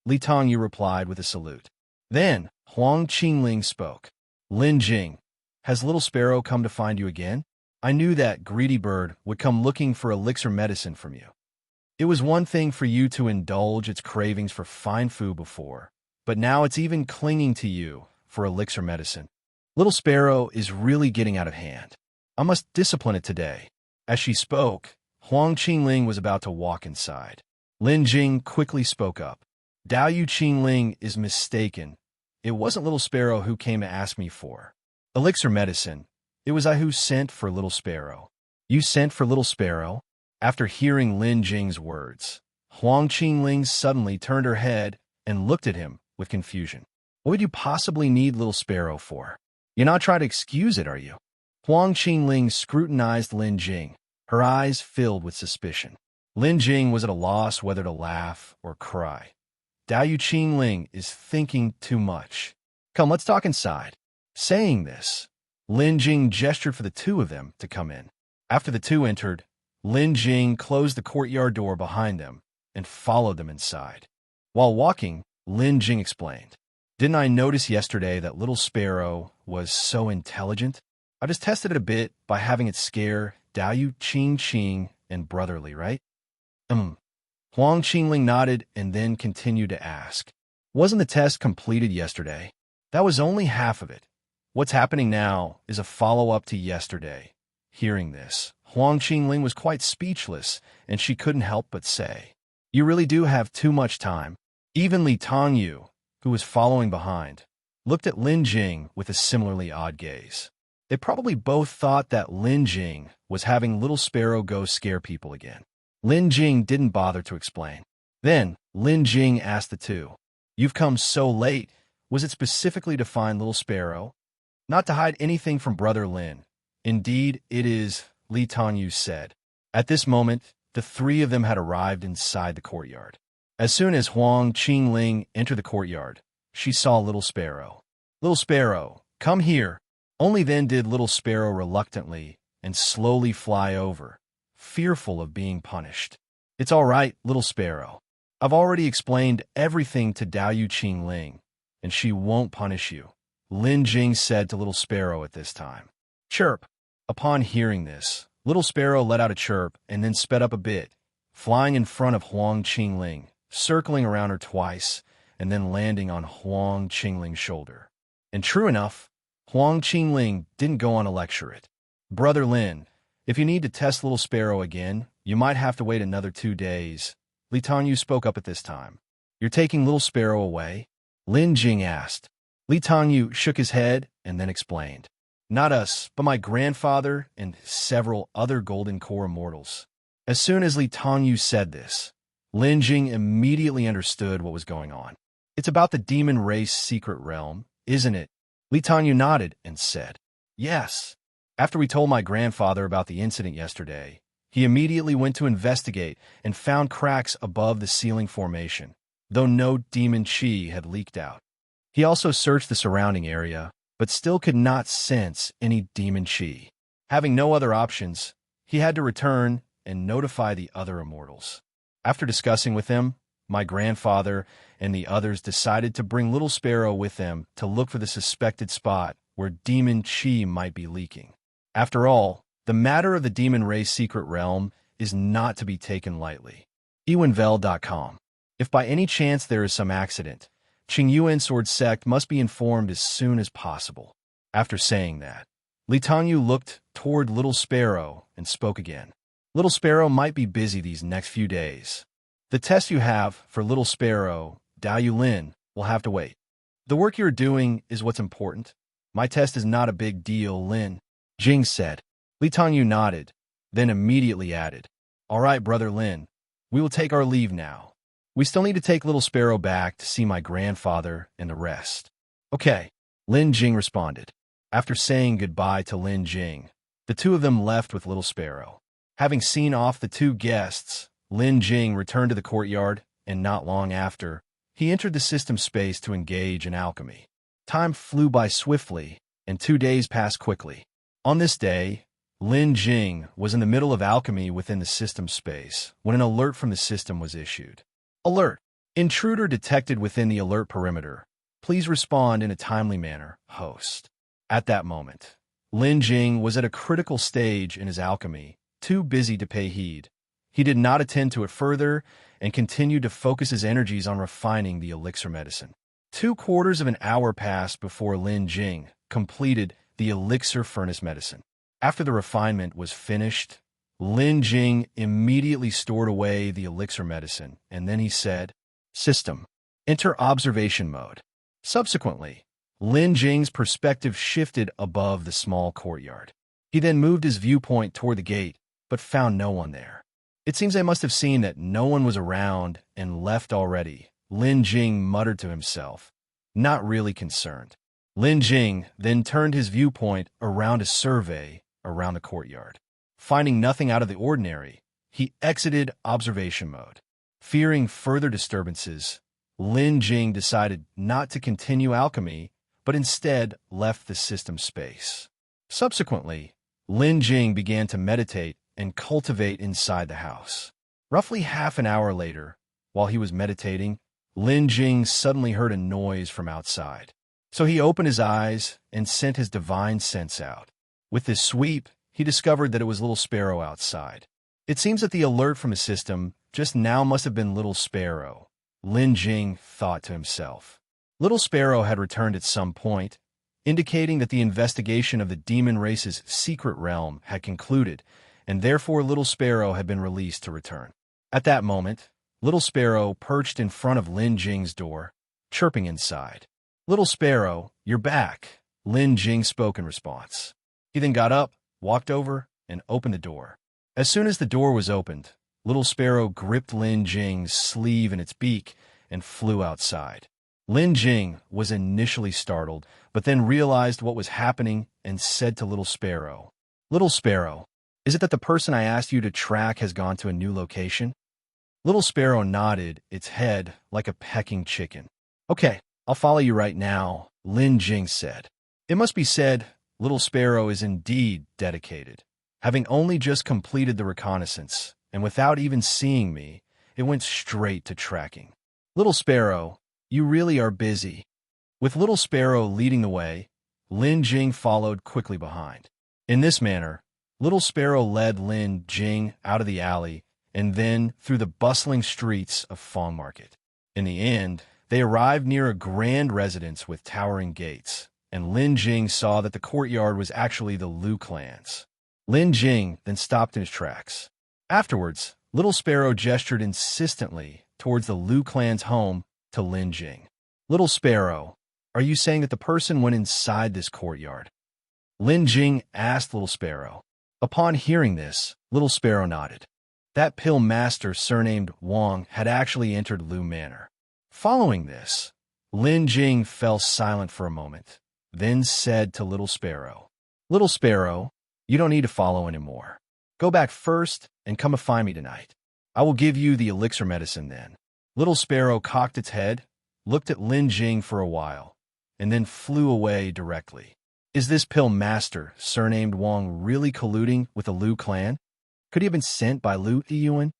Li Tongyu replied with a salute. Then Qjngqing spoke. "Lin Jing, has Little Sparrow come to find you again? I knew that greedy bird would come looking for elixir medicine from you. It was one thing for you to indulge its cravings for fine food before, but now it's even clinging to you for elixir medicine. Little Sparrow is really getting out of hand. I must discipline it today." As she spoke, Qjngqing was about to walk inside. Lin Jing quickly spoke up. "Dao Yu Qjingqing is mistaken. It wasn't Little Sparrow who came to ask me for elixir medicine. It was I who sent for Little Sparrow." "You sent for Little Sparrow?" After hearing Lin Jing's words, Qjingqing suddenly turned her head and looked at him with confusion. "What would you possibly need Little Sparrow for? You're not trying to excuse it, are you?" Qjingqing scrutinized Lin Jing, her eyes filled with suspicion. Lin Jing was at a loss whether to laugh or cry. "Dao Yu Qjingqing is thinking too much. Come, let's talk inside." Saying this, Lin Jing gestured for the two of them to come in. After the two entered, Lin Jing closed the courtyard door behind them and followed them inside. While walking, Lin Jing explained, "Didn't I notice yesterday that Little Sparrow was so intelligent? I just tested it a bit by having it scare Dao Yu Qjingqing and Brotherly, right?" Qjingqing nodded and then continued to ask, "Wasn't the test completed yesterday?" "That was only half of it. What's happening now is a follow-up to yesterday." Hearing this, Qjingqing was quite speechless, and she couldn't help but say, "You really do have too much time." Even Li Tongyu, who was following behind, looked at Lin Jing with a similarly odd gaze. They probably both thought that Lin Jing was having Little Sparrow go scare people again. Lin Jing didn't bother to explain. Then Lin Jing asked the two, "You've come so late. Was it specifically to find Little Sparrow?" "Not to hide anything from Brother Lin. Indeed, it is," Li Tongyu said. At this moment, the three of them had arrived inside the courtyard. As soon as Qjingqing entered the courtyard, she saw Little Sparrow. "Little Sparrow, come here." Only then did Little Sparrow reluctantly and slowly fly over, fearful of being punished. "It's all right, Little Sparrow. I've already explained everything to Dao Yu Qjingqing, and she won't punish you," Lin Jing said to Little Sparrow at this time. "Chirp." Upon hearing this, Little Sparrow let out a chirp and then sped up a bit, flying in front of Qjingqing, circling around her twice, and then landing on Qjingqing's shoulder. And true enough, Qjingqing didn't go on to lecture it. "Brother Lin, if you need to test Little Sparrow again, you might have to wait another 2 days." Li Tongyu spoke up at this time. "You're taking Little Sparrow away?" Lin Jing asked. Li Tongyu shook his head and then explained, "Not us, but my grandfather and several other Golden Core immortals." As soon as Li Tongyu said this, Lin Jing immediately understood what was going on. "It's about the demon race secret realm, isn't it?" Li Tongyu nodded and said, "Yes. After we told my grandfather about the incident yesterday, He immediately went to investigate and found cracks above the ceiling formation, though no demon chi had leaked out. He also searched the surrounding area, but still could not sense any demon chi. Having no other options, he had to return and notify the other immortals. After discussing with them, my grandfather and the others decided to bring Little Sparrow with them to look for the suspected spot where demon chi might be leaking. After all, the matter of the demon race secret realm is not to be taken lightly. Ewenvel.com. If by any chance there is some accident, Qjngqing Sword Sect must be informed as soon as possible. After saying that, Li Tongyu looked toward Little Sparrow and spoke again. Little Sparrow might be busy these next few days. The test you have for Little Sparrow, Dao Lin, will have to wait. The work you're doing is what's important. My test is not a big deal, Lin Jing said. Li Tongyu nodded, then immediately added, "All right, Brother Lin, we will take our leave now. We still need to take Little Sparrow back to see my grandfather and the rest." "Okay," Lin Jing responded. After saying goodbye to Lin Jing, the two of them left with Little Sparrow. Having seen off the two guests, Lin Jing returned to the courtyard, and not long after, he entered the system space to engage in alchemy. Time flew by swiftly, and 2 days passed quickly. On this day, Lin Jing was in the middle of alchemy within the system space when an alert from the system was issued. Alert! Intruder detected within the alert perimeter. Please respond in a timely manner, host. At that moment, Lin Jing was at a critical stage in his alchemy, too busy to pay heed. He did not attend to it further and continued to focus his energies on refining the elixir medicine. 2/4 of an hour passed before Lin Jing completed the elixir furnace medicine. After the refinement was finished, Lin Jing immediately stored away the elixir medicine, and then he said, "System, enter observation mode." Subsequently, Lin Jing's perspective shifted above the small courtyard. He then moved his viewpoint toward the gate, but found no one there. It seems they must have seen that no one was around and left already, Lin Jing muttered to himself, not really concerned. Lin Jing then turned his viewpoint around to survey around the courtyard. Finding nothing out of the ordinary, he exited observation mode. Fearing further disturbances, Lin Jing decided not to continue alchemy, but instead left the system space. Subsequently, Lin Jing began to meditate and cultivate inside the house. Roughly half an hour later, while he was meditating, Lin Jing suddenly heard a noise from outside. So he opened his eyes and sent his divine sense out. With this sweep, he discovered that it was Little Sparrow outside. It seems that the alert from his system just now must have been Little Sparrow, Lin Jing thought to himself. Little Sparrow had returned at some point, indicating that the investigation of the demon race's secret realm had concluded, and therefore Little Sparrow had been released to return. At that moment, Little Sparrow perched in front of Lin Jing's door, chirping inside. "Little Sparrow, you're back," Lin Jing spoke in response. He then got up, walked over, and opened the door. As soon as the door was opened, Little Sparrow gripped Lin Jing's sleeve in its beak and flew outside. Lin Jing was initially startled, but then realized what was happening and said to Little Sparrow, "Little Sparrow, is it that the person I asked you to track has gone to a new location?" Little Sparrow nodded its head like a pecking chicken. "Okay, I'll follow you right now," Lin Jing said. It must be said, Little Sparrow is indeed dedicated. Having only just completed the reconnaissance, and without even seeing me, it went straight to tracking. "Little Sparrow, you really are busy." With Little Sparrow leading the way, Lin Jing followed quickly behind. In this manner, Little Sparrow led Lin Jing out of the alley and then through the bustling streets of Fong Market. In the end, they arrived near a grand residence with towering gates, and Lin Jing saw that the courtyard was actually the Liu clan's. Lin Jing then stopped in his tracks. Afterwards, Little Sparrow gestured insistently towards the Liu clan's home to Lin Jing. "Little Sparrow, are you saying that the person went inside this courtyard?" Lin Jing asked Little Sparrow. Upon hearing this, Little Sparrow nodded. That pill master surnamed Wang had actually entered Liu Manor. Following this, Lin Jing fell silent for a moment, then said to Little Sparrow, "Little Sparrow, you don't need to follow anymore. Go back first and come and find me tonight. I will give you the elixir medicine then. Little Sparrow cocked its head, looked at Lin Jing for a while, and then flew away directly. Is this pill master, surnamed Wang, really colluding with the Liu clan? Could he have been sent by Liu Yiyuan?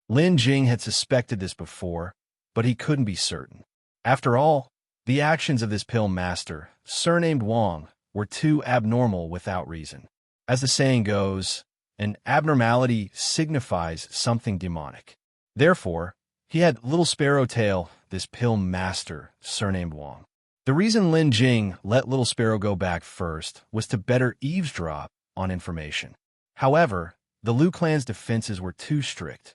Lin Jing had suspected this before, but he couldn't be certain. After all, the actions of this pill master, surnamed Wang, were too abnormal without reason. As the saying goes, an abnormality signifies something demonic. Therefore, he had Little Sparrow tail this pill master, surnamed Wang. The reason Lin Jing let Little Sparrow go back first was to better eavesdrop on information. However, the Liu clan's defenses were too strict.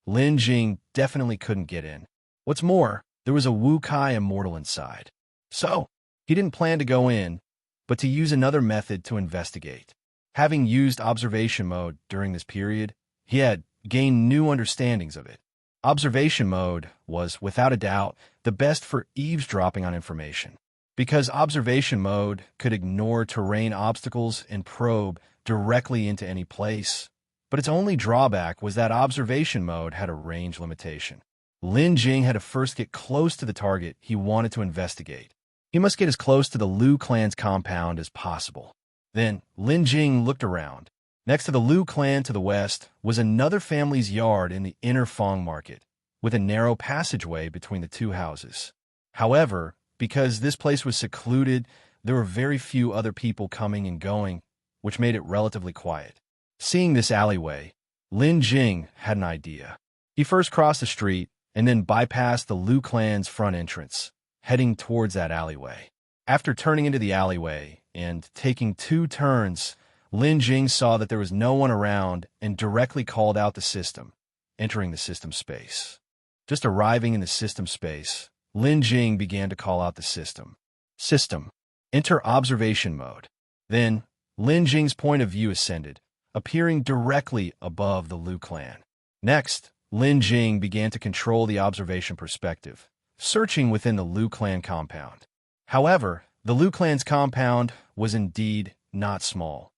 Lin Jing definitely couldn't get in. What's more, there was a Wu Kai immortal inside. So, he didn't plan to go in, but to use another method to investigate. Having used observation mode during this period, he had gained new understandings of it. Observation mode was, without a doubt, the best for eavesdropping on information, because observation mode could ignore terrain obstacles and probe directly into any place. But its only drawback was that observation mode had a range limitation. Lin Jing had to first get close to the target he wanted to investigate. He must get as close to the Liu clan's compound as possible. Then, Lin Jing looked around. Next to the Liu clan to the west was another family's yard in the inner Fong market, with a narrow passageway between the two houses. However, because this place was secluded, there were very few other people coming and going, which made it relatively quiet. Seeing this alleyway, Lin Jing had an idea. He first crossed the street and then bypassed the Liu clan's front entrance, heading towards that alleyway. After turning into the alleyway and taking 2 turns, Lin Jing saw that there was no one around and directly called out the system, entering the system space. Just arriving in the system space, Lin Jing began to call out the system. System, enter observation mode. Then, Lin Jing's point of view ascended, appearing directly above the Liu clan. Next, Lin Jing began to control the observation perspective, searching within the Liu clan compound. However, the Liu clan's compound was indeed not small.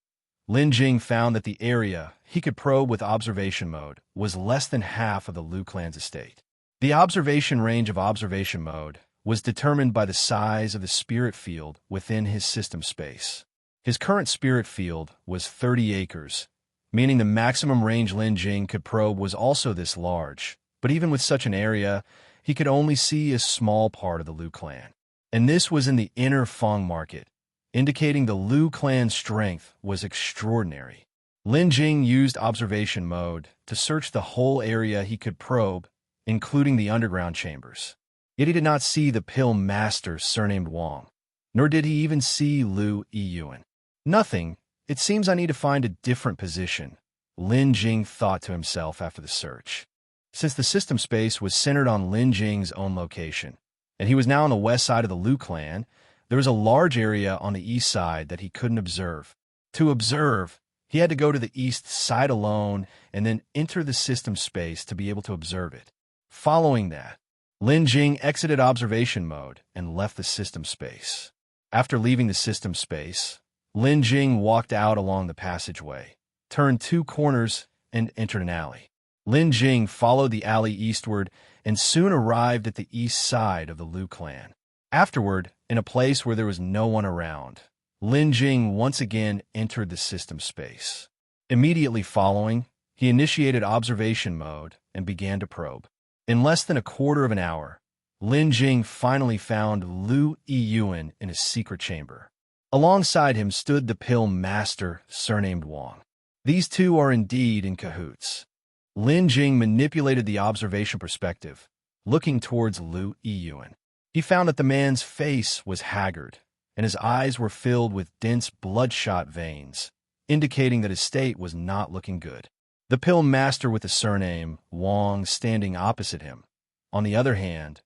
Lin Jing found that the area he could probe with observation mode was less than half of the Liu clan's estate. The observation range of observation mode was determined by the size of the spirit field within his system space. His current spirit field was 30 acres, meaning the maximum range Lin Jing could probe was also this large. But even with such an area, he could only see a small part of the Liu clan. And this was in the inner Fong market, indicating the Liu clan's strength was extraordinary. Lin Jing used observation mode to search the whole area he could probe, including the underground chambers. Yet he did not see the pill master surnamed Wang, nor did he even see Liu Yiyuan. Nothing. It seems I need to find a different position, Lin Jing thought to himself after the search. Since the system space was centered on Lin Jing's own location, and he was now on the west side of the Liu clan, there was a large area on the east side that he couldn't observe. To observe, he had to go to the east side alone and then enter the system space to be able to observe it. Following that, Lin Jing exited observation mode and left the system space. After leaving the system space, Lin Jing walked out along the passageway, turned 2 corners, and entered an alley. Lin Jing followed the alley eastward and soon arrived at the east side of the Liu clan. Afterward, in a place where there was no one around, Lin Jing once again entered the system space. Immediately following, he initiated observation mode and began to probe. In less than a quarter of an hour, Lin Jing finally found Liu Yiyuan in a secret chamber. Alongside him stood the pill master surnamed Wang. These two are indeed in cahoots. Lin Jing manipulated the observation perspective, looking towards Liu Yiyuan. He found that the man's face was haggard, and his eyes were filled with dense bloodshot veins, indicating that his state was not looking good. The pill master with the surname Wang standing opposite him, on the other hand,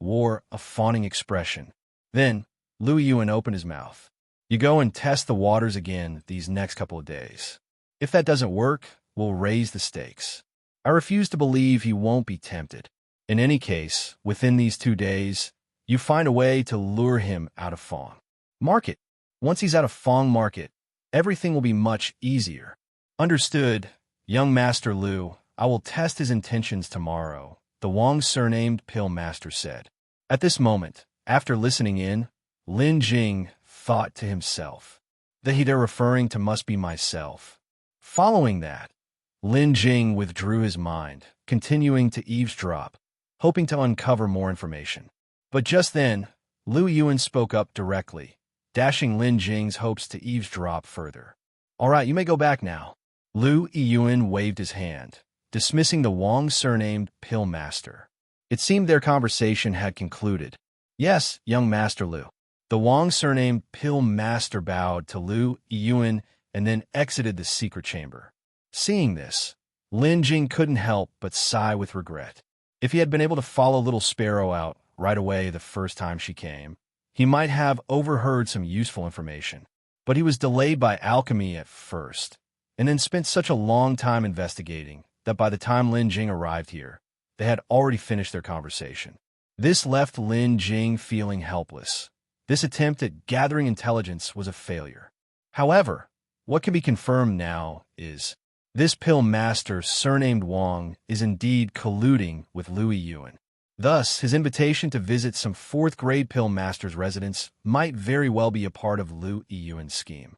wore a fawning expression. Then, Liu Yiyuan opened his mouth. You go and test the waters again these next couple of days. If that doesn't work, we'll raise the stakes. I refuse to believe he won't be tempted. In any case, within these 2 days, you find a way to lure him out of Fong Market. Once he's out of Fong Market, everything will be much easier. Understood, Young Master Liu, I will test his intentions tomorrow, the Wang surnamed Pill Master said. At this moment, after listening in, Lin Jing thought to himself, the he they're referring to must be myself. Following that, Lin Jing withdrew his mind, continuing to eavesdrop, hoping to uncover more information. But just then, Liu Yuan spoke up directly, dashing Lin Jing's hopes to eavesdrop further. All right, you may go back now. Liu Yuan waved his hand, dismissing the Wang surnamed Pill Master. It seemed their conversation had concluded. Yes, young Master Liu. The Wang surnamed Pill Master bowed to Liu Yuan and then exited the secret chamber. Seeing this, Lin Jing couldn't help but sigh with regret. If he had been able to follow little Sparrow out right away the first time she came, he might have overheard some useful information. But he was delayed by alchemy at first, and then spent such a long time investigating that by the time Lin Jing arrived here, they had already finished their conversation. This left Lin Jing feeling helpless. This attempt at gathering intelligence was a failure. However, what can be confirmed now is this Pill Master surnamed Wang is indeed colluding with Liu Yuan. Thus, his invitation to visit some 4th-grade Pill Master's residence might very well be a part of Liu Yuan's scheme.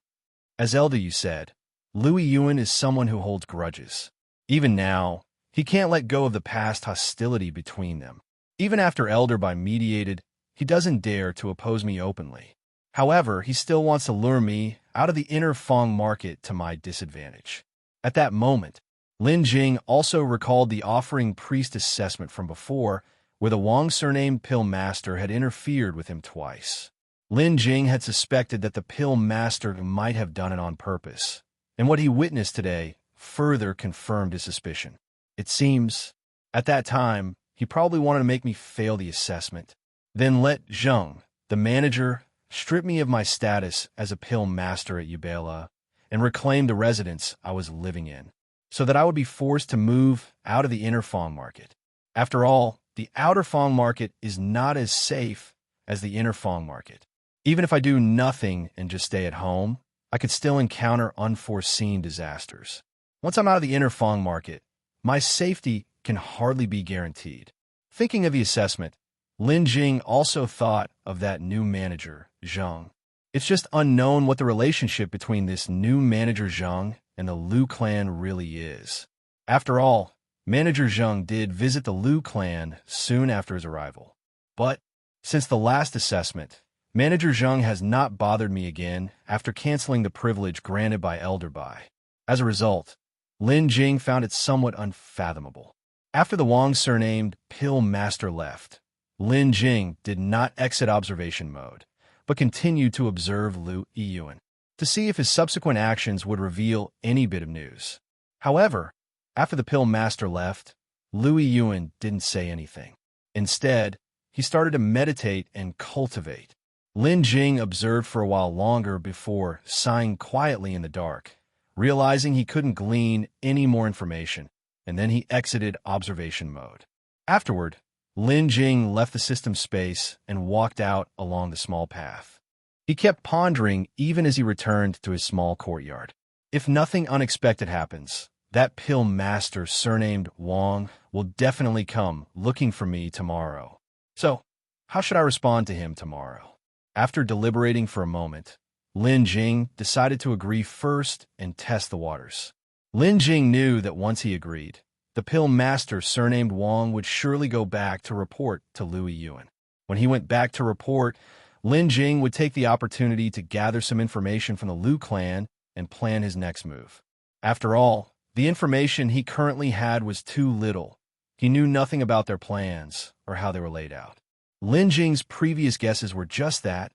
As Elder Yu said, Liu Yuan is someone who holds grudges. Even now, he can't let go of the past hostility between them. Even after Elder Bai mediated, he doesn't dare to oppose me openly. However, he still wants to lure me out of the inner Fang market to my disadvantage. At that moment, Lin Jing also recalled the offering priest assessment from before, where the Wang surnamed Pill Master had interfered with him twice. Lin Jing had suspected that the Pill Master might have done it on purpose, and what he witnessed today further confirmed his suspicion. It seems, at that time, he probably wanted to make me fail the assessment, then let Zheng, the manager, strip me of my status as a Pill Master at Ubela and reclaim the residence I was living in, so that I would be forced to move out of the inner Fang market. After all, the outer Fang market is not as safe as the inner Fang market. Even if I do nothing and just stay at home, I could still encounter unforeseen disasters. Once I'm out of the inner Fang market, my safety can hardly be guaranteed. Thinking of the assessment, Lin Jing also thought of that new manager, Zheng. It's just unknown what the relationship between this new manager Zheng and the Liu clan really is. After all, Manager Zheng did visit the Liu clan soon after his arrival. But, since the last assessment, Manager Zheng has not bothered me again after canceling the privilege granted by Elder Bai. As a result, Lin Jing found it somewhat unfathomable. After the Wang surnamed Pill Master left, Lin Jing did not exit observation mode, but continued to observe Liu Yuan to see if his subsequent actions would reveal any bit of news. However, after the Pill Master left, Liu Yuan didn't say anything. Instead, he started to meditate and cultivate. Lin Jing observed for a while longer before sighing quietly in the dark, realizing he couldn't glean any more information, and then he exited observation mode. Afterward, Lin Jing left the system space and walked out along the small path. He kept pondering even as he returned to his small courtyard. If nothing unexpected happens, that Pill Master surnamed Wang will definitely come looking for me tomorrow. So, how should I respond to him tomorrow? After deliberating for a moment, Lin Jing decided to agree first and test the waters. Lin Jing knew that once he agreed, the Pill Master surnamed Wang would surely go back to report to Liu Yuan. When he went back to report, Lin Jing would take the opportunity to gather some information from the Liu clan and plan his next move. After all, the information he currently had was too little. He knew nothing about their plans or how they were laid out. Lin Jing's previous guesses were just that,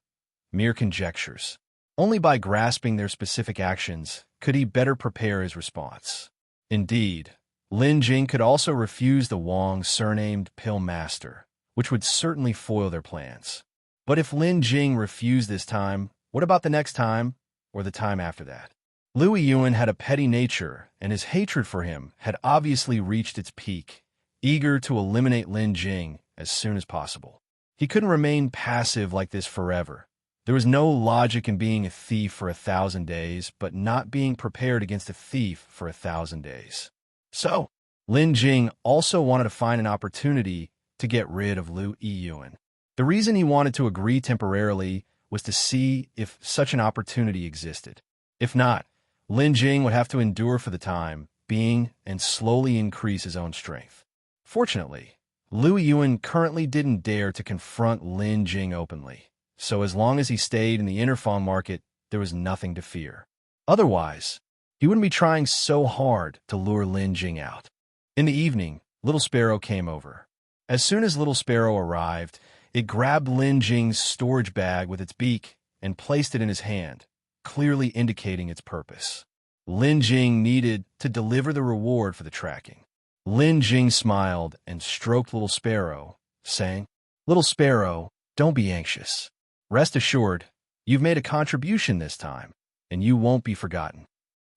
mere conjectures. Only by grasping their specific actions could he better prepare his response. Indeed, Lin Jing could also refuse the Wang surnamed Pill Master, which would certainly foil their plans. But if Lin Jing refused this time, what about the next time or the time after that? Liu Yuan had a petty nature, and his hatred for him had obviously reached its peak, eager to eliminate Lin Jing as soon as possible. He couldn't remain passive like this forever, There was no logic in being a thief for 1,000 days, but not being prepared against a thief for 1,000 days. So, Lin Jing also wanted to find an opportunity to get rid of Liu Yiyuan. The reason he wanted to agree temporarily was to see if such an opportunity existed. If not, Lin Jing would have to endure for the time being and slowly increase his own strength. Fortunately, Liu Yiyuan currently didn't dare to confront Lin Jing openly, so as long as he stayed in the inner fawn market, there was nothing to fear. Otherwise, he wouldn't be trying so hard to lure Lin Jing out. In the evening, Little Sparrow came over. As soon as Little Sparrow arrived, it grabbed Lin Jing's storage bag with its beak and placed it in his hand, clearly indicating its purpose. Lin Jing needed to deliver the reward for the tracking. Lin Jing smiled and stroked Little Sparrow, saying, "Little Sparrow, don't be anxious. Rest assured, you've made a contribution this time, and you won't be forgotten."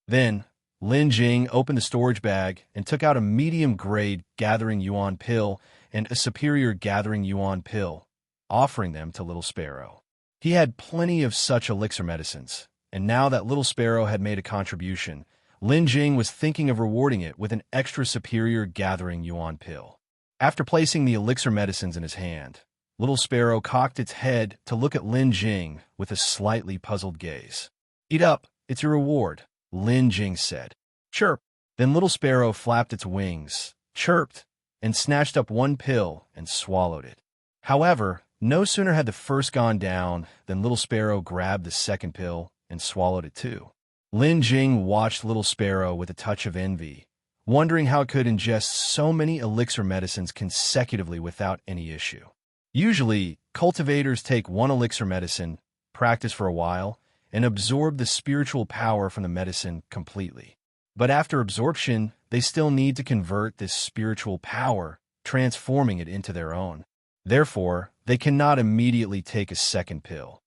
Then, Lin Jing opened the storage bag and took out a medium-grade Gathering Yuan pill and a superior Gathering Yuan pill, offering them to Little Sparrow. He had plenty of such elixir medicines, and now that Little Sparrow had made a contribution, Lin Jing was thinking of rewarding it with an extra superior Gathering Yuan pill. After placing the elixir medicines in his hand, Little Sparrow cocked its head to look at Lin Jing with a slightly puzzled gaze. "Eat up, it's your reward," Lin Jing said. "Chirp." Then Little Sparrow flapped its wings, chirped, and snatched up one pill and swallowed it. However, no sooner had the first gone down than Little Sparrow grabbed the second pill and swallowed it too. Lin Jing watched Little Sparrow with a touch of envy, wondering how it could ingest so many elixir medicines consecutively without any issue. Usually, cultivators take one elixir medicine, practice for a while, and absorb the spiritual power from the medicine completely. But after absorption, they still need to convert this spiritual power, transforming it into their own. Therefore, they cannot immediately take a second pill.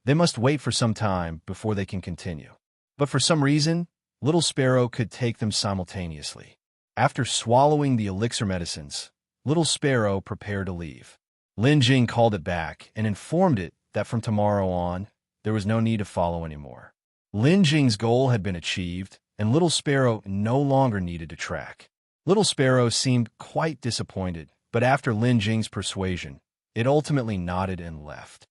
They must wait for some time before they can continue. But for some reason, Little Sparrow could take them simultaneously. After swallowing the elixir medicines, Little Sparrow prepared to leave. Lin Jing called it back and informed it that from tomorrow on, there was no need to follow anymore. Lin Jing's goal had been achieved, and Little Sparrow no longer needed to track. Little Sparrow seemed quite disappointed, but after Lin Jing's persuasion, it ultimately nodded and left.